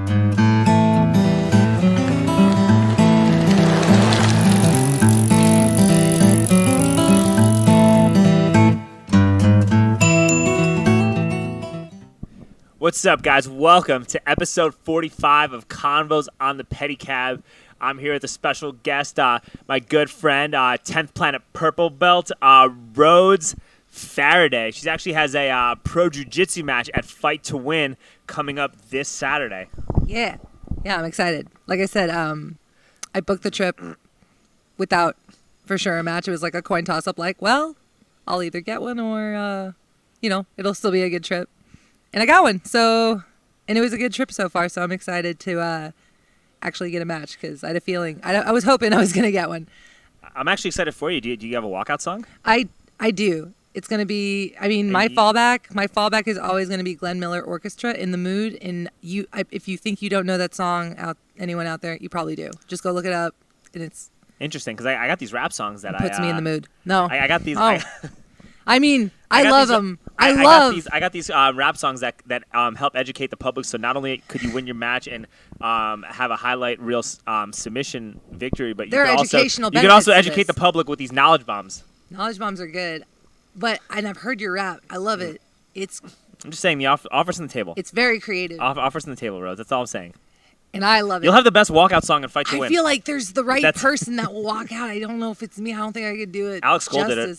What's up, guys? Welcome to episode 45 of Convos on the Pedicab. I'm here with a special guest, my good friend, 10th Planet Purple Belt, Rhodes Faraday. She actually has a pro jiu-jitsu match at Fight to Win coming up this Saturday. Yeah, I'm excited. Like I said, I booked the trip without, for sure, a match. It was like a coin toss-up, like, well, I'll either get one or, it'll still be a good trip. And I got one, and it was a good trip so far, so I'm excited to actually get a match because I had a feeling. I was hoping I was going to get one. I'm actually excited for you. Do you have a walkout song? I do. It's going to be, my fallback is always going to be Glenn Miller Orchestra, In the Mood. And if you think you don't know that song, anyone out there, you probably do. Just go look it up, and it's interesting because I got these rap songs that puts me in the mood. No. I got these. Oh. I love them. I got these rap songs that help educate the public. So not only could you win your match and have a highlight reel submission victory, but you could also educate the public with these knowledge bombs. Knowledge bombs are good, and I've heard your rap. I love it. I'm just saying the offers on the table. It's very creative. Offers on the table, Rhodes. That's all I'm saying. And I love it. You'll have the best walkout song in Fight to Win. I feel like there's the right person that will walk out. I don't know if it's me. I don't think I could do it. Alex Cole did it.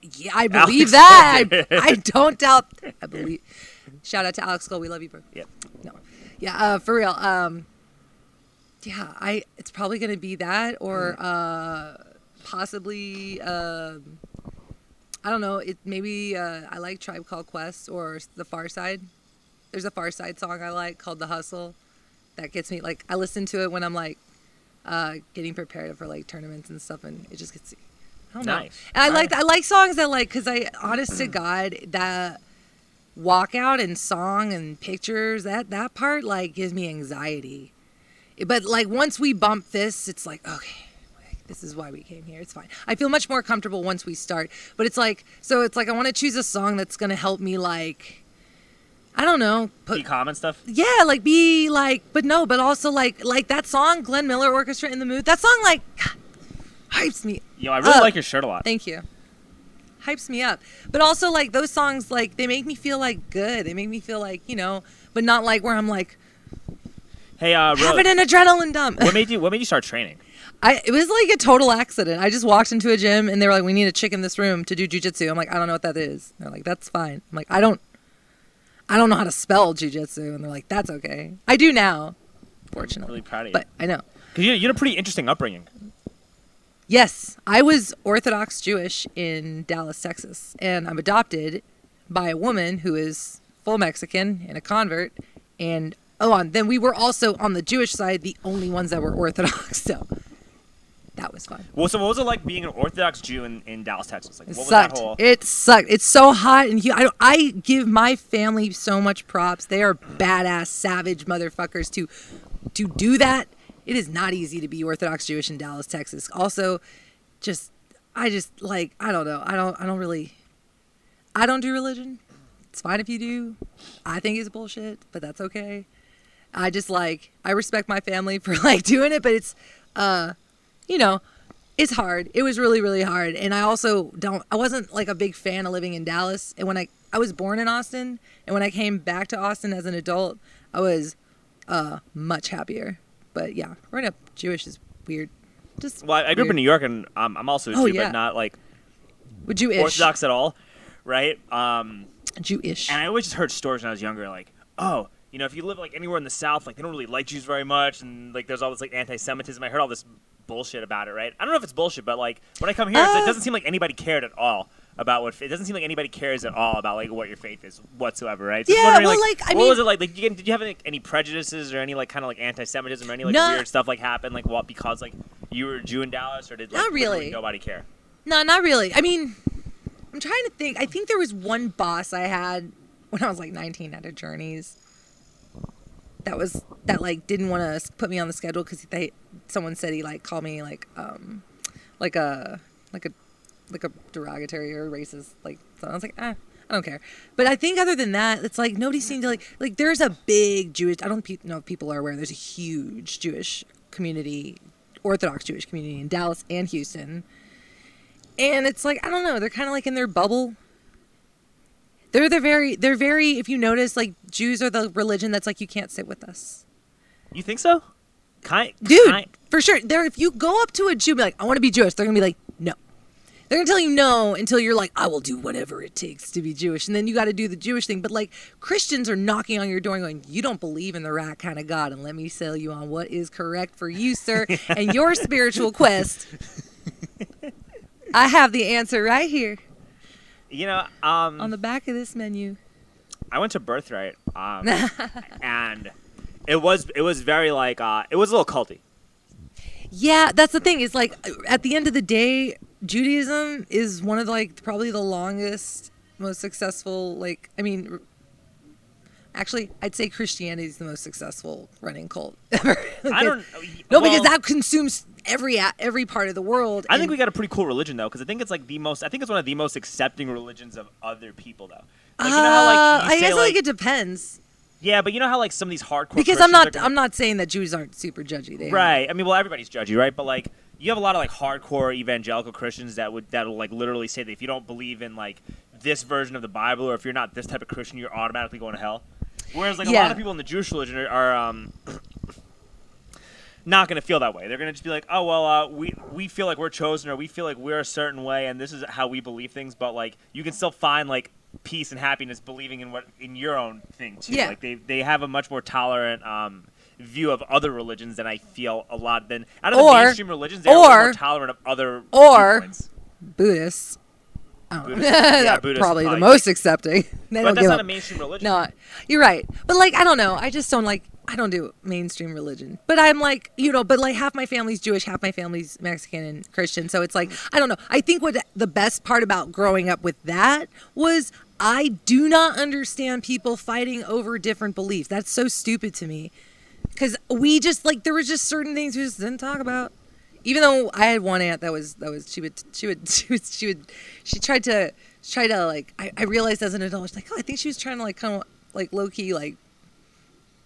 Yeah, I believe that. I don't doubt. I believe. Shout out to Alex Cole. We love you, bro. Yep. No. Yeah, for real. It's probably going to be that or possibly, I don't know. Maybe I like Tribe Called Quest or The Far Side. There's a Far Side song I like called The Hustle. That gets me, like, I listen to it when I'm, like, getting prepared for, like, tournaments and stuff, and it just gets, I don't know. Nice. And I like songs that, like, because honest to God, that walkout and song and pictures, that part, like, gives me anxiety. But, like, once we bump this, it's like, okay, this is why we came here. It's fine. I feel much more comfortable once we start. But it's like, I want to choose a song that's going to help me, like, I don't know. Be calm and stuff? Yeah, but also like that song, Glenn Miller Orchestra, In the Mood. That song, like, hypes me I really like your shirt a lot. Thank you. Hypes me up. But also, like, those songs, like, they make me feel, like, good. They make me feel like, but not, like, where I'm, like, hey, having an adrenaline dump. What made you start training? It was, like, a total accident. I just walked into a gym, and they were like, we need a chick in this room to do jiu-jitsu. I'm like, I don't know what that is. They're like, that's fine. I'm like, I don't know how to spell jiu-jitsu. And they're like, that's okay. I do now, fortunately. I'm really proud of you. But I know. Because you had a pretty interesting upbringing. Yes. I was Orthodox Jewish in Dallas, Texas. And I'm adopted by a woman who is full Mexican and a convert. And, then we were also, on the Jewish side, the only ones that were Orthodox. So that was fun. Well, so what was it like being an Orthodox Jew in Dallas, Texas? Like, It what sucked. Was that whole... It sucked. It's so hot, and I give my family so much props. They are badass, savage motherfuckers to do that. It is not easy to be Orthodox Jewish in Dallas, Texas. Also, I don't know. I don't do religion. It's fine if you do. I think it's bullshit, but that's okay. I respect my family for, like, doing it, but it's, it's hard. It was really, really hard. And I wasn't, like, a big fan of living in Dallas. And when I was born in Austin, and when I came back to Austin as an adult, I was much happier. But yeah, growing up Jewish is weird. I grew up in New York, and I'm also a Jew, but not, like, Jewish. Orthodox at all, right? Jewish. And I always just heard stories when I was younger, like, if you live, like, anywhere in the South, like, they don't really like Jews very much, and, like, there's all this, like, anti-Semitism. I heard all this bullshit about it, right? I don't know if it's bullshit, but, like, when I come here, it doesn't seem like anybody cared at all about it doesn't seem like anybody cares at all about, like, what your faith is whatsoever, right? So yeah, well, what was it like? Like, did you have any prejudices or any, like, kind of, like, anti-Semitism or any, like, weird stuff, like, happen, like, because, like, you were a Jew in Dallas, or did, like, not really nobody care? No, not really. I mean, I'm trying to think. I think there was one boss I had when I was, like, 19 at a Journeys that like didn't want to put me on the schedule because someone said he, like, called me, like a derogatory or racist, like, so I was like, I don't care. But I think other than that, it's like nobody seemed to like there's a big Jewish, I don't know if people are aware, there's a huge Jewish community, Orthodox Jewish community in Dallas and Houston. And it's like, I don't know, they're kind of like in their bubble. They're very, if you notice, like Jews are the religion that's like, you can't sit with us. You think so? Dude, for sure. If you go up to a Jew and be like, I want to be Jewish, they're going to be like, no. They're going to tell you no until you're like, I will do whatever it takes to be Jewish. And then you got to do the Jewish thing. But like Christians are knocking on your door and going, you don't believe in the right kind of God. And let me sell you on what is correct for you, sir, and your spiritual quest. I have the answer right here. You know, on the back of this menu. I went to Birthright, and it was very like it was a little culty. Yeah, that's the thing. Is like at the end of the day, Judaism is one of probably the longest, most successful. Like, I mean, actually, I'd say Christianity is the most successful running cult ever. Because that consumes every part of the world. I think we got a pretty cool religion though, because I think it's like it's one of the most accepting religions of other people though. Like, you know how, like, I guess like it depends. Yeah, but you know how like some of these hardcore because I'm not saying that Jews aren't super judgy. Right. I mean, well, everybody's judgy, right? But like you have a lot of like hardcore evangelical Christians that'll like literally say that if you don't believe in like this version of the Bible, or if you're not this type of Christian, you're automatically going to hell. Whereas like a lot of people in the Jewish religion are not going to feel that way. They're going to just be like, oh well, we feel like we're chosen, or we feel like we're a certain way, and this is how we believe things. But like you can still find like peace and happiness believing in your own thing too. Yeah. Like they have a much more tolerant view of other religions than I feel a lot than out of the mainstream religions. They're more tolerant of other viewpoints. Buddhists. Buddhists. Yeah, Buddhists probably the most accepting. But that's not a mainstream religion. No, you're right. But like, I don't know. I just don't like. I don't do mainstream religion. But I'm like, but like half my family's Jewish, half my family's Mexican and Christian. So it's like, I don't know. I think what the best part about growing up with that was I do not understand people fighting over different beliefs. That's so stupid to me. Because we just like, there was just certain things we just didn't talk about. Even though I had one aunt that was she tried to like, I realized as an adult, she's like, oh, I think she was trying to like kind of like low key like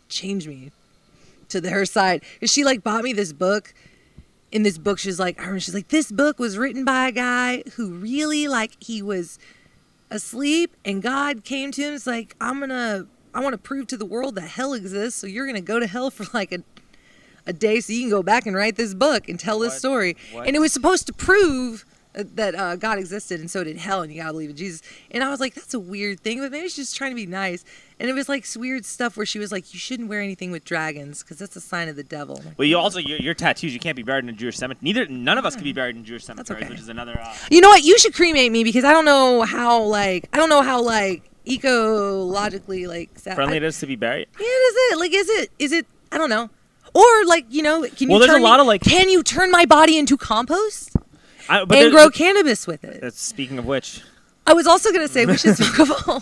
change me to her side. And she like bought me this book. In this book, she's like, this book was written by a guy who really like he was asleep and God came to him. It's like, I want to prove to the world that hell exists. So you're going to go to hell for like a day so you can go back and write this book and tell this story. And it was supposed to prove that God existed, and so did hell, and you gotta believe in Jesus. And I was like, that's a weird thing, but maybe she's just trying to be nice. And it was like weird stuff where she was like, you shouldn't wear anything with dragons because that's a sign of the devil. Well, you also your tattoos, you can't be buried in a Jewish cemetery. None of us can be buried in Jewish cemeteries, okay. Which is another. You know what? You should cremate me because I don't know how ecologically like friendly it is to be buried. Yeah, is it? I don't know. Or like can you? There's a lot of like. Can you turn my body into compost? And grow cannabis with it. Speaking of which, I was also going to say we should smoke a bowl.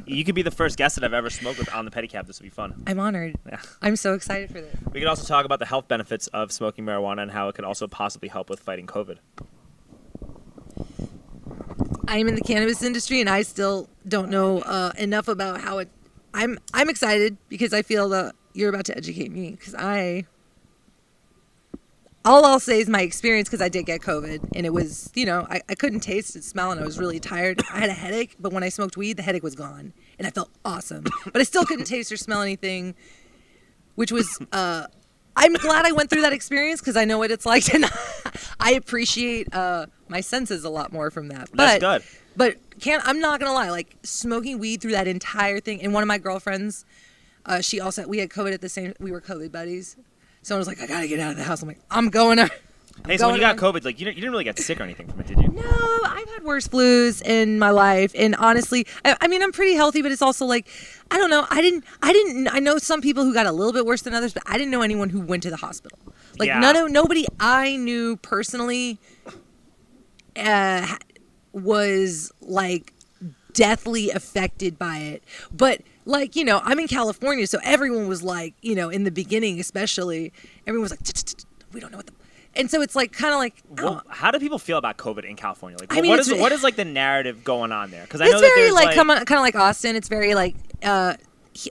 You could be the first guest that I've ever smoked with on the Pedicab. This would be fun. I'm honored. Yeah. I'm so excited for this. We could also talk about the health benefits of smoking marijuana and how it could also possibly help with fighting COVID. I'm in the cannabis industry, and I still don't know enough about how it. I'm excited because I feel that you're about to educate me because all I'll say is my experience, because I did get COVID, and it was, I couldn't taste and smell, and I was really tired. I had a headache, but when I smoked weed, the headache was gone, and I felt awesome. But I still couldn't taste or smell anything, which was, I'm glad I went through that experience, because I know what it's like, and I appreciate my senses a lot more from that. That's good. But I'm not going to lie, like, smoking weed through that entire thing, and one of my girlfriends, we had COVID we were COVID buddies. Someone was like, I gotta get out of the house. I'm like, I'm going to. Hey, so when you got COVID, like you didn't really get sick or anything from it, did you? No, I've had worse flus in my life, and honestly, I mean, I'm pretty healthy, but it's also like, I don't know. I know some people who got a little bit worse than others, but I didn't know anyone who went to the hospital. Like nobody I knew personally was like deathly affected by it, but. Like, I'm in California, so everyone was like, in the beginning especially, everyone was like, we don't know what And so it's like kind of like Well, how do people feel about COVID in California? Like, I mean, what is like the narrative going on there? Because I it's know that very there's like kind of like Austin. It's very like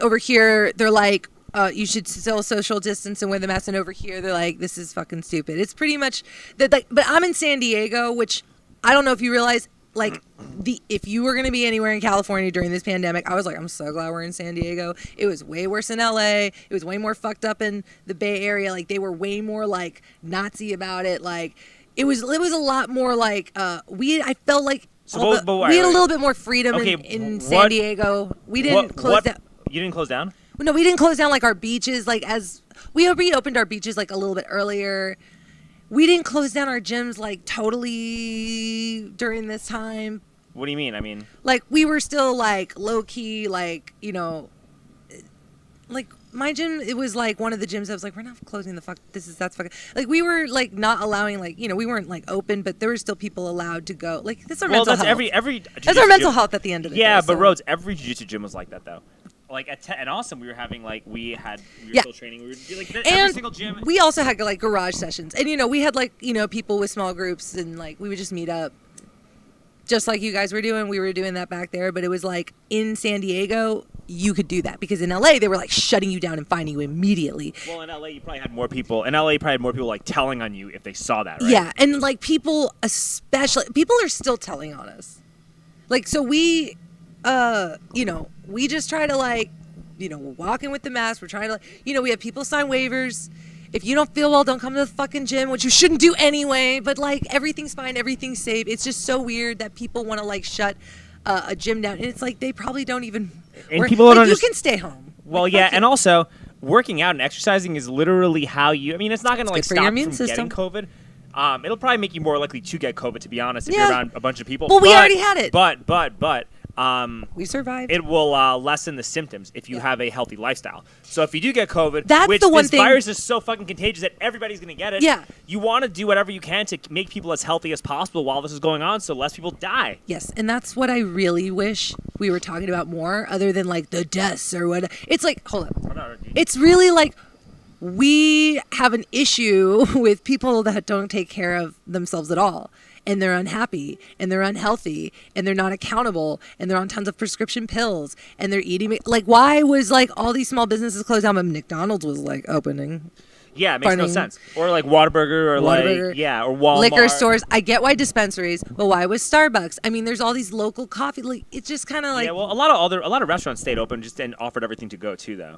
over here they're like you should still social distance and wear the mask, and over here they're like this is fucking stupid. It's pretty much that. Like, but I'm in San Diego, which I don't know if you realize. Like if you were gonna be anywhere in California during this pandemic, I was like, I'm so glad we're in San Diego. It was way worse in LA. It was way more fucked up in the Bay Area. Like they were way more like Nazi about it. Like it was a lot more like I felt like we had a little bit more freedom in San Diego. We didn't close down. You didn't close down? No, we didn't close down like our beaches. Like as we reopened our beaches like a little bit earlier. We didn't close down our gyms like totally during this time. What do you mean? I mean, like we were still like low key, like like my gym. It was like one of the gyms. I was like, we're not closing the fuck. That's fucking. Like we were like not allowing like we weren't like open, but there were still people allowed to go. Like that's our mental health. That's our mental health at the end of the day. Yeah, but Rhodes, every jiu-jitsu gym was like that though. Like at Austin, we were still training. We were like every single gym. We also had like garage sessions, and we had like people with small groups, and like we would just meet up, just like you guys were doing. We were doing that back there, but it was like in San Diego, you could do that because in LA they were like shutting you down and finding you immediately. Well, in LA you probably had more people. In LA, you probably had more people like telling on you if they saw that, right? Yeah, and like people are still telling on us. Like so we just try to like, we're walking with the mask. We're trying to, we have people sign waivers. If you don't feel well, don't come to the fucking gym, which you shouldn't do anyway. But like, everything's fine. Everything's safe. It's just so weird that people want to like shut a gym down. And it's like, they probably don't even, and people don't you can stay home. Well, yeah. And also working out and exercising is literally how it's not going to like stop you from getting COVID. It'll probably make you more likely to get COVID, to be honest, if you're around a bunch of people. Well, we already had it. But we survived. It will lessen the symptoms if you have a healthy lifestyle. So if you do get COVID, this virus is so fucking contagious that everybody's going to get it. Yeah. You want to do whatever you can to make people as healthy as possible while this is going on so less people die. Yes, and that's what I really wish we were talking about more other than like the deaths or what. It's like, hold up. It's really like we have an issue with people that don't take care of themselves at all. And they're unhappy, and they're unhealthy, and they're not accountable, and they're on tons of prescription pills, and they're eating. Like, why was like all these small businesses closed down, but McDonald's was like opening? Yeah, it makes no sense. Or like Whataburger, or Walmart. Liquor stores. I get why dispensaries, but why was Starbucks? I mean, there's all these local coffee. Like, it's just kind of like. Yeah, well, a lot of restaurants stayed open and offered everything to go too, though.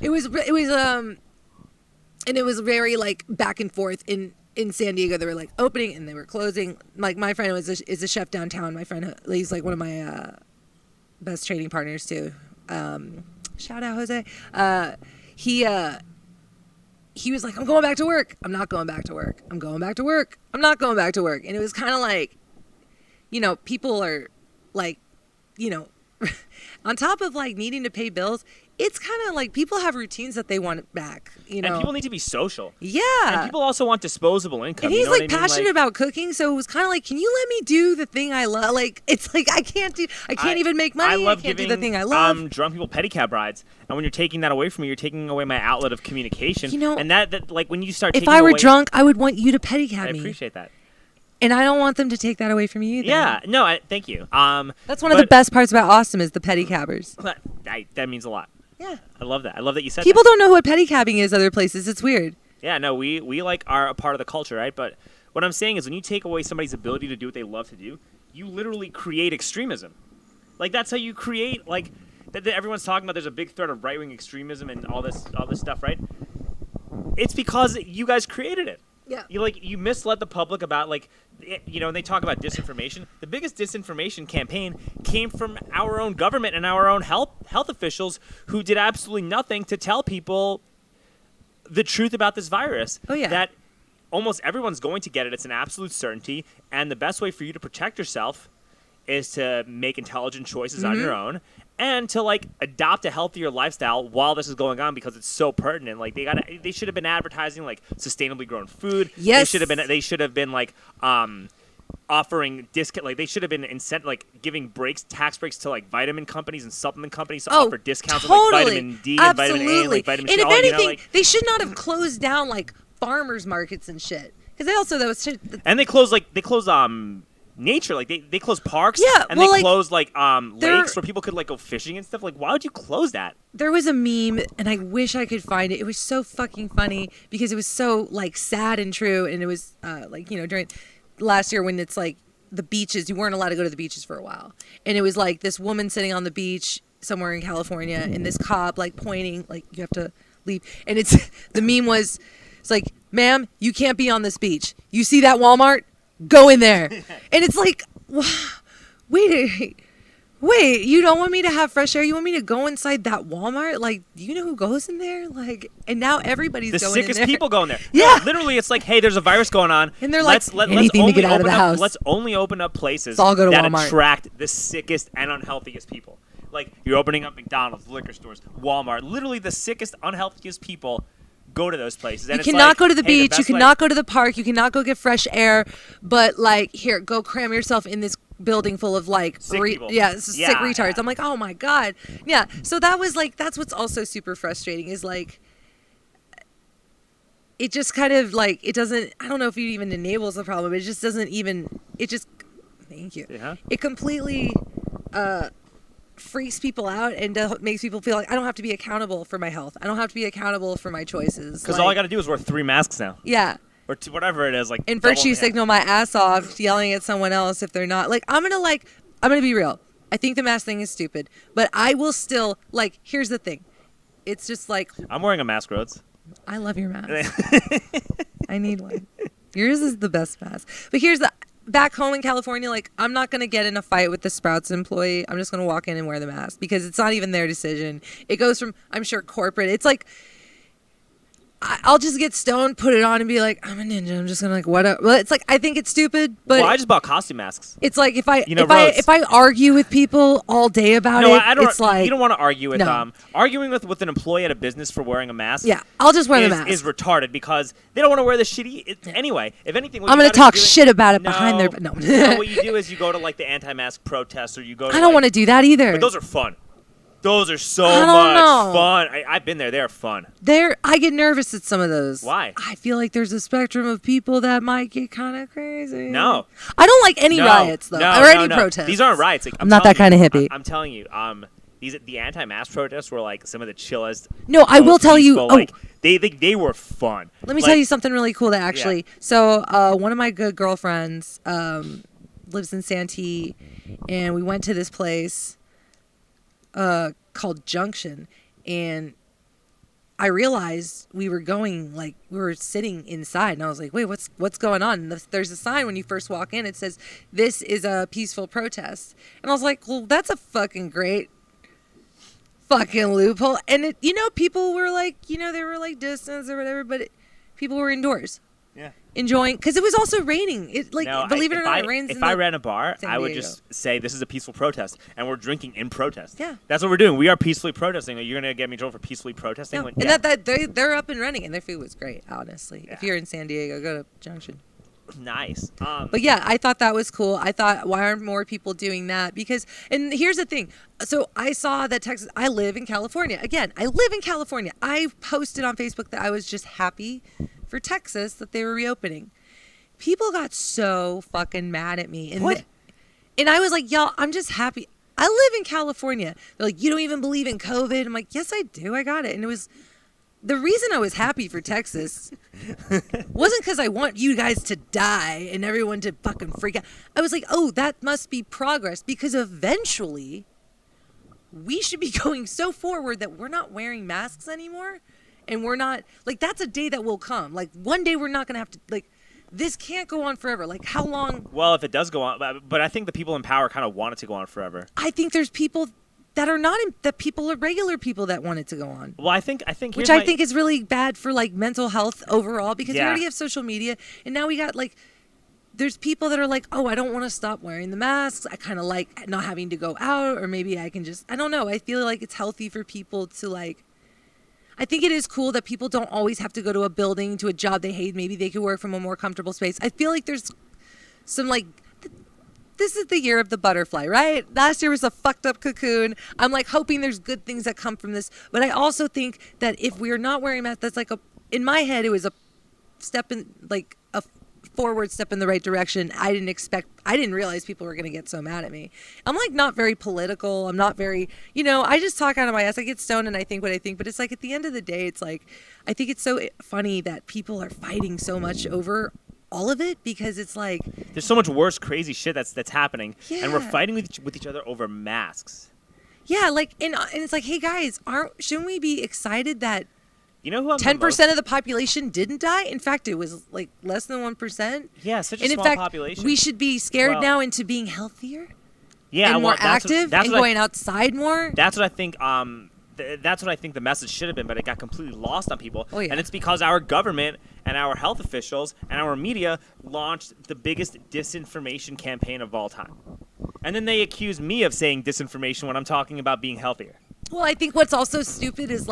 It was and it was very like back and forth in San Diego. They were like opening and they were closing. Like my friend is a chef downtown. My friend, he's like one of my best training partners too. Shout out Jose. He was like, I'm going back to work. I'm not going back to work. I'm going back to work. I'm not going back to work. And it was kind of like, people are like, on top of like needing to pay bills, it's kind of like people have routines that they want back, And people need to be social. Yeah. And people also want disposable income. And he's like passionate about cooking, so it was kind of like, can you let me do the thing I love? Like, it's like I can't even make money. I can't do the thing I love. Drunk people pedicab rides, and when you're taking that away from me, you're taking away my outlet of communication. And that like when you start. If I were drunk, I would want you to pedicab me. I appreciate that. And I don't want them to take that away from you either. Yeah, no, thank you. That's one of the best parts about Austin is the pedicabbers. That means a lot. Yeah. I love that. I love that you said People that. don't know what pedicabbing is other places. It's weird. Yeah, no, we like are a part of the culture, right? But what I'm saying is when you take away somebody's ability to do what they love to do, you literally create extremism. Like that's how you create like that everyone's talking about there's a big threat of right-wing extremism and all this stuff, right? It's because you guys created it. Yeah. You misled the public about and they talk about disinformation. The biggest disinformation campaign came from our own government and our own health officials who did absolutely nothing to tell people the truth about this virus. Oh, yeah. That almost everyone's going to get it. It's an absolute certainty. And the best way for you to protect yourself is to make intelligent choices on your own and to adopt a healthier lifestyle while this is going on because it's so pertinent. Like they should have been advertising sustainably grown food. Yes. They should have been offering discount. Like they should have been giving tax breaks to like vitamin companies and supplement companies to Oh, offer discounts totally. on like vitamin D and vitamin A and like vitamin C. And if anything, like, they should not have closed down like farmers markets and shit. Because they also, that was shit. And they close nature, like they close parks, Yeah, and well, they like, close lakes where people could like go fishing and stuff. Like, why would you close that? There was a meme, and I wish I could find it. It was so fucking funny because it was so like sad and true. And it was during last year when it's like the beaches, you weren't allowed to go to the beaches for a while, and it was like this woman sitting on the beach somewhere in California, and this cop like pointing like you have to leave, and it's the meme was it's like, ma'am, you can't be on this beach. You see that Walmart? Go in there. And it's like, wait, you don't want me to have fresh air? You want me to go inside that Walmart? Like, do you know who goes in there? Like, and now everybody's going in there. The sickest people go in there. Yeah. No, literally, it's like, hey, there's a virus going on. And they're like, anything to get out of the house. Let's only open up places Let's all go to that Walmart. attract the sickest and unhealthiest people. Like, you're opening up McDonald's, liquor stores, Walmart. Literally, the sickest, unhealthiest people go to those places. And you cannot go to the beach. You cannot cannot go to the park. You cannot go get fresh air. But like, here, go cram yourself in this building full of like sick people. sick retards. I'm like, oh my god. Yeah. So that was like, that's what's also super frustrating is like, it just kind of like, it doesn't, I don't know if it even enables the problem. It just doesn't even, it just, thank you. Yeah. It completely freaks people out and makes people feel like I don't have to be accountable for my health. I don't have to be accountable for my choices. Because all I got to do is wear 3 masks now. Yeah. Or whatever it is. Like, and virtue signal my ass off yelling at someone else if they're not. Like, I'm going to be real. I think the mask thing is stupid. But I will still, like, here's the thing. It's just like. I'm wearing a mask, Rhodes. I love your mask. I need one. Yours is the best mask. But here's the. Back home in California, like, I'm not going to get in a fight with the Sprouts employee. I'm just going to walk in and wear the mask because it's not even their decision. It goes from, I'm sure, corporate. It's like, I'll just get stoned, put it on, and be like, I'm a ninja. I'm just going to, like, what up? Well, it's like, I think it's stupid, but. Well, I just bought costume masks. It's like, if I argue with people all day about it's like. You don't want to argue with arguing with an employee at a business for wearing a mask. Yeah, I'll just wear the mask. Is retarded because they don't want to wear the shitty. Anyway, if anything, I'm going to talk shit about it behind their. No. What you do is you go to like the anti-mask protests, or you go to. I don't want to do that either. But those are fun. Those are so much fun. I've been there. They're fun. I get nervous at some of those. Why? I feel like there's a spectrum of people that might get kind of crazy. No. I don't like any riots, though. Or any protests. These aren't riots. Like, I'm not that kind of hippie. I'm telling you, the anti-mask protests were like some of the chillest. No, I will tell you. Like, they were fun. Let me tell you something really cool that actually. Yeah. So one of my good girlfriends lives in Santee, and we went to this place called Junction, and I realized we were sitting inside, and I was like, wait, what's going on? And there's a sign when you first walk in. It says, this is a peaceful protest. And I was like, well, that's a fucking great fucking loophole. And people were like, they were like distance or whatever, but people were indoors. Yeah. Enjoying, because it was also raining. Believe it or not, it rains. If I ran a bar, I would just say this is a peaceful protest, and we're drinking in protest. Yeah, that's what we're doing. We are peacefully protesting. You're gonna get me in trouble for peacefully protesting. No. And they're up and running, and their food was great. Honestly, yeah. If you're in San Diego, go to Junction. Nice. But yeah, I thought that was cool. I thought, why aren't more people doing that? And here's the thing. So I saw that Texas. I live in California. Again, I live in California. I posted on Facebook that I was just happy for Texas that they were reopening. People got so fucking mad at me. And I was like, y'all, I'm just happy. I live in California. They're like, you don't even believe in COVID? I'm like, yes, I do. I got it. And it was the reason I was happy for Texas wasn't because I want you guys to die and everyone to fucking freak out. I was like, oh, that must be progress, because eventually we should be going so forward that we're not wearing masks anymore. And we're not, like, that's a day that will come. Like, one day we're not going to have to, like, this can't go on forever. Like, how long? Well, if it does go on, but I think the people in power kind of want it to go on forever. I think there's people that are not, that people are regular people that want it to go on. Well, I think, which I think is really bad for, like, mental health overall, because we already have social media, and now we got, like, there's people that are like, oh, I don't want to stop wearing the masks. I kind of like not having to go out, or maybe I can just, I don't know. I feel like it's healthy for people to, like, I think it is cool that people don't always have to go to a building, to a job they hate. Maybe they could work from a more comfortable space. I feel like there's some like. This is the year of the butterfly, right? Last year was a fucked up cocoon. I'm like hoping there's good things that come from this. But I also think that if we're not wearing masks, that's like in my head, it was a step in, like a forward step in the right direction. I didn't realize people were going to get so mad at me. I'm like not very political. I'm not very, I just talk out of my ass. I get stoned and I think what I think. But it's like at the end of the day, it's like, I think it's so funny that people are fighting so much over all of it because it's like there's so much worse crazy shit that's happening, and we're Yeah. fighting with each other over masks. yeah, like and it's like, hey guys, shouldn't we be excited that You know who I'm 10% of the population didn't die? In fact, it was like less than 1%. Yeah, such a And in small fact, population. we should be scared Well, now into being healthier yeah, and more well, that's what- active that's and what I- going outside more. That's what I think. That's what I think the message should have been, but it got completely lost on people. Oh, yeah. And it's because our government and our health officials and our media launched the biggest disinformation campaign of all time. And then they accuse me of saying disinformation when I'm talking about being healthier. Well, I think what's also stupid is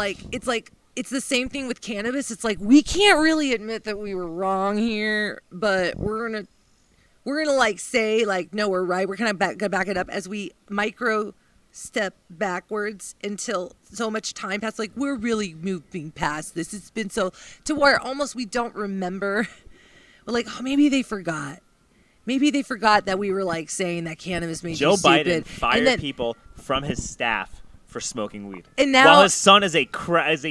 it's the same thing with cannabis. It's like we can't really admit that we were wrong here, but we're gonna like say like no, we're right. We're gonna back it up as we micro step backwards until so much time passed. Like we're really moving past this. It's been so to where almost we don't remember. We're like, oh, maybe they forgot. Maybe they forgot that we were like saying that cannabis made Joe you stupid. Biden fired And then- people from his staff for smoking weed. And now- while his son is a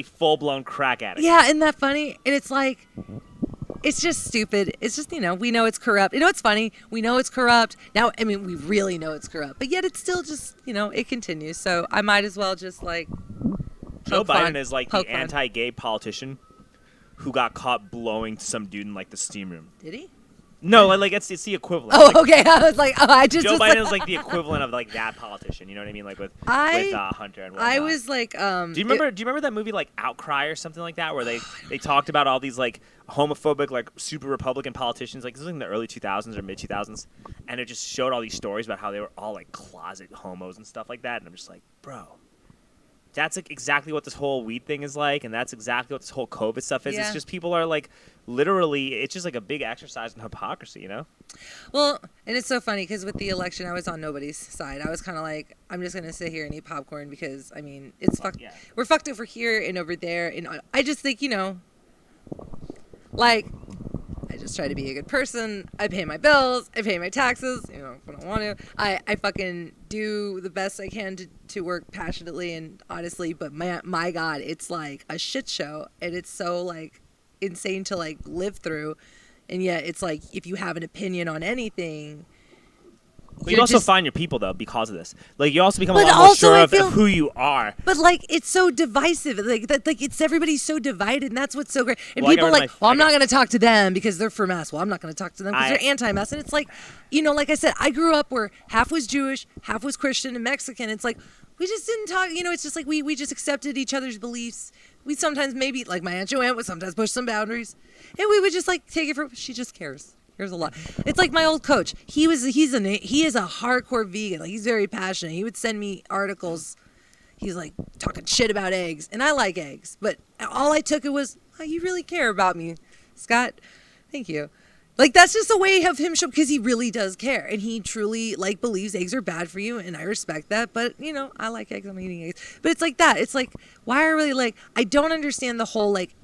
full-blown crack addict. Yeah, isn't that funny? And it's like, it's just stupid. It's just, we know it's corrupt. You know what's funny? We know it's corrupt. Now, I mean, we really know it's corrupt. But yet it's still just, it continues. So I might as well just like Joe poke Biden fun. is like Poke the fun. anti-gay politician who got caught blowing some dude in like the steam room. Did he? No, like it's the equivalent. Oh, Like, okay. I was like, I just Joe was Biden like, is like the equivalent of like that politician. You know what I mean? Like with I- Hunter and whatnot. I was like, Do you remember that movie like Outcry or something like that, where they talked about all these like homophobic like super Republican politicians, like this was in the early 2000s or mid 2000s, and it just showed all these stories about how they were all like closet homos and stuff like that, and I'm just like, bro. That's like exactly what this whole weed thing is like, and that's exactly what this whole COVID stuff is. Yeah. It's just people are like, literally, it's just like a big exercise in hypocrisy, you know? Well, and it's so funny because with the election, I was on nobody's side. I was kind of like, I'm just gonna sit here and eat popcorn because I mean, it's fucked. yeah. We're fucked over here and over there, and I just think like, I just try to be a good person. I pay my bills. I pay my taxes. When I want to, I fucking do the best I can to work passionately and honestly. But my God, it's like a shit show, and it's so like insane to like live through. And yet, it's like if you have an opinion on anything, But you you're also just- find your people though because of this. Like you also become a But lot more also sure I of feel- who you are. But like it's so divisive, like that, like it's everybody's so divided, and that's what's so great. And Well, I people got rid like, of well, my- I'm not going to talk to them because they're for mess. Well, I'm not going to talk to them because they're anti-mess. And it's like, like I said, I grew up where half was Jewish, half was Christian and Mexican. It's like we just didn't talk. It's just like we just accepted each other's beliefs. We sometimes maybe like my Aunt Joanne would sometimes push some boundaries, and we would just like take it for. She just cares. Here's a lot. It's like my old coach. He is a hardcore vegan. Like he's very passionate. He would send me articles. He's like talking shit about eggs, and I like eggs. But all I took it was, oh, you really care about me, Scott. Thank you. Like that's just a way of him show because he really does care, and he truly like believes eggs are bad for you, and I respect that. But I like eggs. I'm eating eggs. But it's like that. It's like why are really like I don't understand the whole like.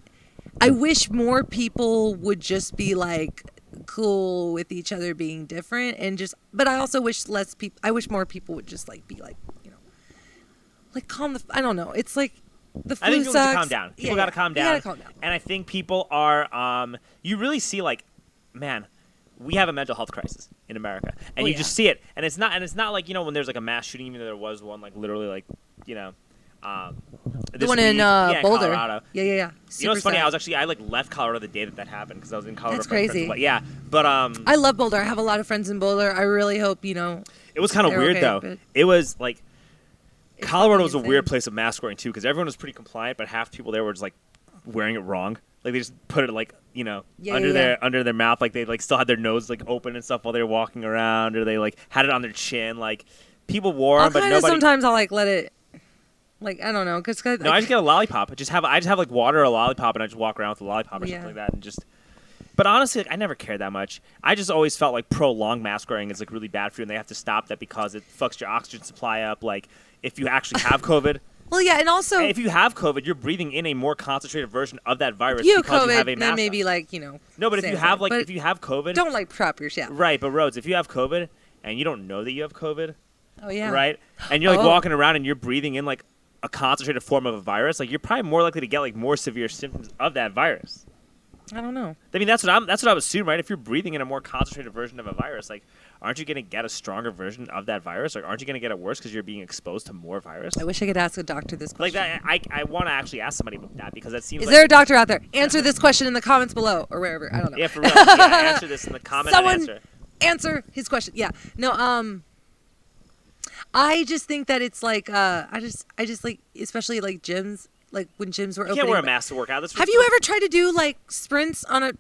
I wish more people would just be like cool with each other being different and just but I also wish I wish more people would just like be like like calm the I don't know, it's like the flu I think people sucks. need to calm down. People got to calm You down. gotta calm down. And I think people are you really see like man, we have a mental health crisis in America. And you just see it. And it's not like, when there's like a mass shooting, even though there was one like literally like, The one in Boulder. Colorado. Yeah. You know Super what's funny? sad. I like left Colorado the day that happened because I was in Colorado. That's for my friends' crazy. wedding. Yeah, but I love Boulder. I have a lot of friends in Boulder. I really hope it was kind of they're weird okay, though. but- It was like It's Colorado was fucking a weird insane. place of mask wearing too because everyone was pretty compliant, but half the people there were just like wearing it wrong. Like they just put it like under their mouth, like they like still had their nose like open and stuff while they were walking around, or they like had it on their chin. Like people wore them, I'll but kind of nobody. sometimes I'll like let it like I don't know because No, I just get a lollipop. I just have like water or a lollipop, and I just walk around with a lollipop or something like that, and just. But honestly, like, I never cared that much. I just always felt like prolonged mask wearing is like really bad for you, and they have to stop that because it fucks your oxygen supply up. Like if you actually have COVID. Well, yeah, and also If you have COVID, you're breathing in a more concentrated version of that virus you have because COVID, you have a mask. then maybe on. like No, but if you have but if you have COVID, don't like prop yourself. right? But Rhodes, if you have COVID and you don't know that you have COVID, Oh yeah. right? And you're like Oh. walking around and you're breathing in like a concentrated form of a virus, like you're probably more likely to get like more severe symptoms of that virus. I don't know. I mean, that's what I would assume, right? If you're breathing in a more concentrated version of a virus, like, aren't you going to get a stronger version of that virus? Like, aren't you going to get it worse because you're being exposed to more virus? I wish I could ask a doctor this Like question. that, I want to actually ask somebody about that because that seems. Is like, there a doctor out there? Answer this question in the comments below or wherever. I don't know. Yeah, for real. Yeah, answer this in the comment and Someone answer. answer his question. Yeah. No. I just think that it's like I just like, especially like gyms, like when gyms were You opening. can't wear a mask to work out. That's Have you ever tried to do like sprints on a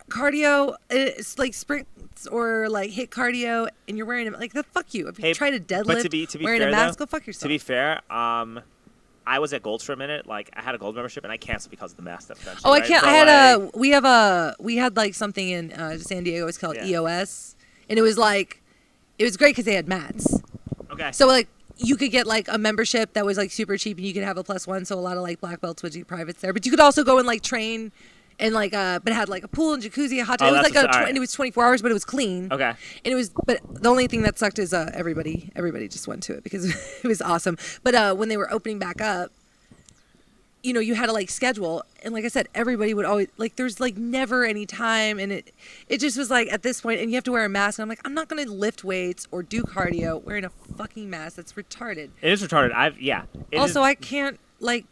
cardio? It's like sprints or like hit cardio, and you're wearing them. Like the fuck you. If you try to deadlift But to be wearing fair, a mask, though, go fuck yourself. To be fair, I was at Gold's for a minute. Like, I had a Gold membership, and I canceled because of the mask stuff. Oh, I right? can't. But, I had like, we had like something in San Diego. It's called Yeah. EOS, and it was like, it was great because they had mats. Okay. So like you could get like a membership that was like super cheap, and you could have a +1. So a lot of like black belts would do privates there, but you could also go and like train, and like but it had like a pool and jacuzzi, a hot tub. Oh, It was that's like what's- all right. and it was 24 hours, but it was clean. Okay. And it was, but the only thing that sucked is everybody just went to it because it was awesome. But when they were opening back up, you know, you had to like schedule, and like I said, everybody would always like, there's like never any time, and it just was like at this point, and you have to wear a mask, and I'm like, I'm not gonna lift weights or do cardio wearing a fucking mask. That's retarded. It is retarded. Also, I can't like,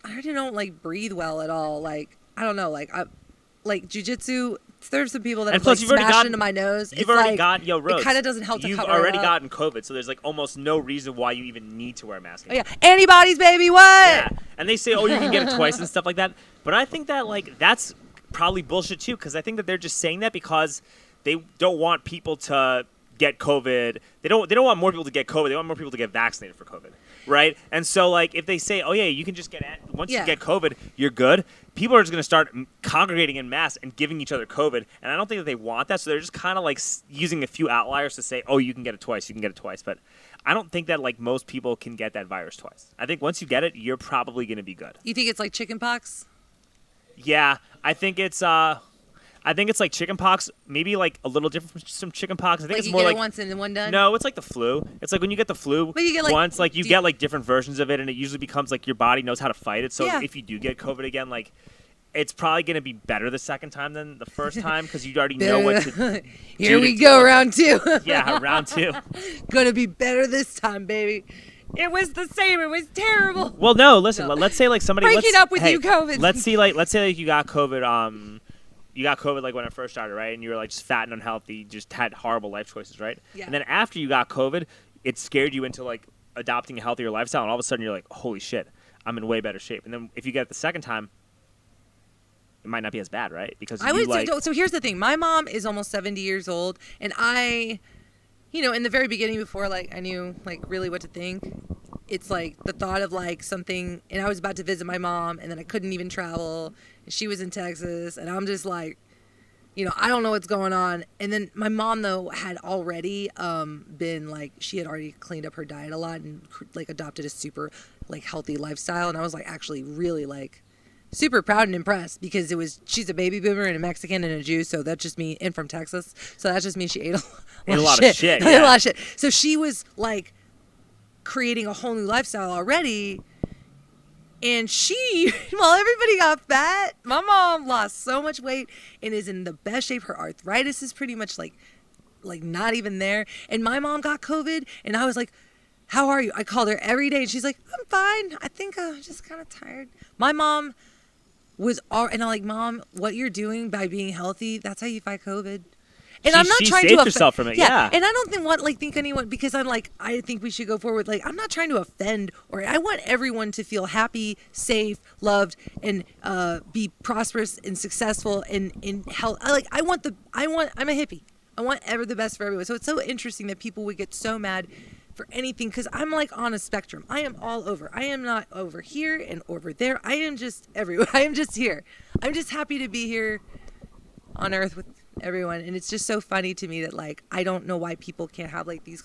I already don't like breathe well at all. Like I don't know, like jujitsu. There's some people that And have plus like you've already smashed gotten- into my nose. You've It's already like, got Rhodes. It kind of doesn't help to You've cover already it up. gotten COVID, so there's like almost no reason why you even need to wear a mask. Oh yeah, antibodies, baby. What? Yeah, and they say, oh, you can get it twice and stuff like that. But I think that like that's probably bullshit too, because I think that they're just saying that because they don't want people to get COVID. They don't want more people to get COVID. They want more people to get vaccinated for COVID, right? And so like if they say, oh yeah, you can just once you get COVID, you're good. People are just going to start congregating in mass and giving each other COVID, and I don't think that they want that. So they're just kind of like using a few outliers to say, oh, you can get it twice, you can get it twice, but I don't think that like most people can get that virus twice. I think once you get it, you're probably going to be good. You think it's like chickenpox? Yeah, I think it's like chickenpox, maybe like a little different from some chickenpox. I think Like it's you more get like it once and then one done? no, it's like the flu. It's like when you get the flu But you get, like, once, like you do get you- like different versions of it, and it usually becomes like your body knows how to fight it. So Yeah. if you do get COVID again, like it's probably going to be better the second time than the first time because you already know what to. Here do we to go, deal with round two. it. Yeah, round 2. Gonna be better this time, baby. It was the same. It was terrible. Well, no, listen. No. Let's say like somebody Break it up with you, COVID. Let's say like you got COVID. You got COVID like when it first started, right? And you were like just fat and unhealthy, just had horrible life choices, right? Yeah. And then after you got COVID, it scared you into like adopting a healthier lifestyle, and all of a sudden you're like, holy shit, I'm in way better shape. And then if you get it the second time, it might not be as bad, right? Because I you would like say, so here's the thing. My mom is almost 70 years old, and I, you know, in the very beginning, before like I knew like really what to think, it's like the thought of like something, and I was about to visit my mom, and then I couldn't even travel, and she was in Texas, and I'm just like, you know, I don't know what's going on. And then my mom though had already been like, she had already cleaned up her diet a lot and like adopted a super like healthy lifestyle, and I was like actually really like super proud and impressed because she's a baby boomer and a Mexican and a Jew, so that just means, and from Texas, so that just means she ate a lot of shit. Yeah. A lot of shit. So she was like creating a whole new lifestyle already, and while everybody got fat, my mom lost so much weight and is in the best shape. Her arthritis is pretty much like not even there, and my mom got COVID, and I was like, how are you? I called her every day, and she's like, I'm fine. I think I'm just kind of tired. My mom and I'm like, Mom, what you're doing by being healthy, that's how you fight COVID. And I'm not she trying saved to herself from it, yeah. And I don't think anyone, because I'm like, I think we should go forward. Like, I'm not trying to offend, or I want everyone to feel happy, safe, loved, and be prosperous and successful and in health. I'm a hippie. I want ever the best for everyone. So it's so interesting that people would get so mad for anything, because I'm like on a spectrum. I am all over. I am not over here and over there. I am just everywhere. I am just here. I'm just happy to be here, on earth with everyone, and it's just so funny to me that like I don't know why people can't have like these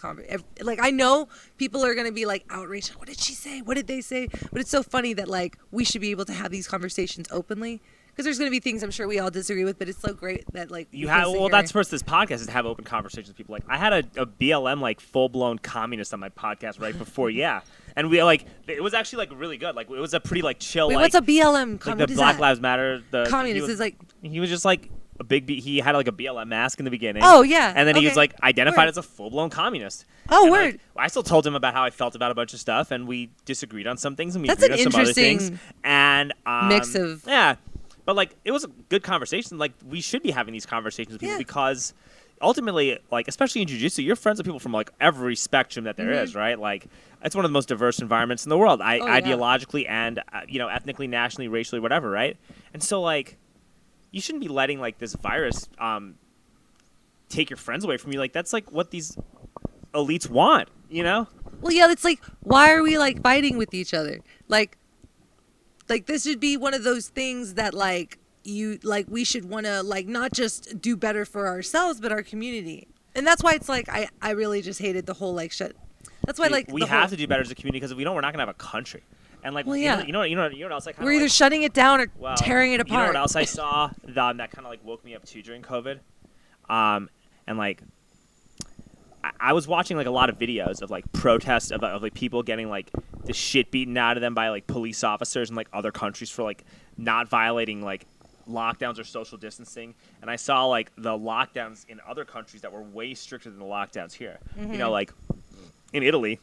like I know people are gonna be like outraged. What did she say? What did they say? But it's so funny that like we should be able to have these conversations openly. Because there's going to be things I'm sure we all disagree with, but it's so great that like you have. Well, that's first. This podcast is to have open conversations with people. Like I had a BLM like full blown communist on my podcast right before, yeah, and we like it was actually like really good. Like it was a pretty like chill. Wait, like, what's a BLM? Like the Black Lives Matter. The communist is like he was just like a big. He had like a BLM mask in the beginning. Oh yeah, and then he was like identified word. As a full blown communist. Oh and, word! Like, I still told him about how I felt about a bunch of stuff, and we disagreed on some things, and we That's agreed an on some other interesting things. And mix of yeah. But, like, it was a good conversation. Like, we should be having these conversations with people because ultimately, like, especially in jiu-jitsu, you're friends with people from, like, every spectrum that there is, right? Like, it's one of the most diverse environments in the world, ideologically and, ethnically, nationally, racially, whatever, right? And so, like, you shouldn't be letting, like, this virus take your friends away from you. Like, that's, like, what these elites want, you know? Well, yeah, it's like, why are we, like, fighting with each other? Like, this should be one of those things that, like, we should want to, like, not just do better for ourselves, but our community. And that's why it's, like, I really just hated the whole, like, shit. That's why, like, we have to do better as a community because if we don't, we're not going to have a country. And, like, you know what else I kind of we're either shutting it down or tearing it apart. You know what else I saw that kind of, like, woke me up, too, during COVID? And, like, I was watching like a lot of videos of like protests of like people getting like the shit beaten out of them by like police officers in like other countries for like not violating like lockdowns or social distancing. And I saw like the lockdowns in other countries that were way stricter than the lockdowns here. You know, like in Italy,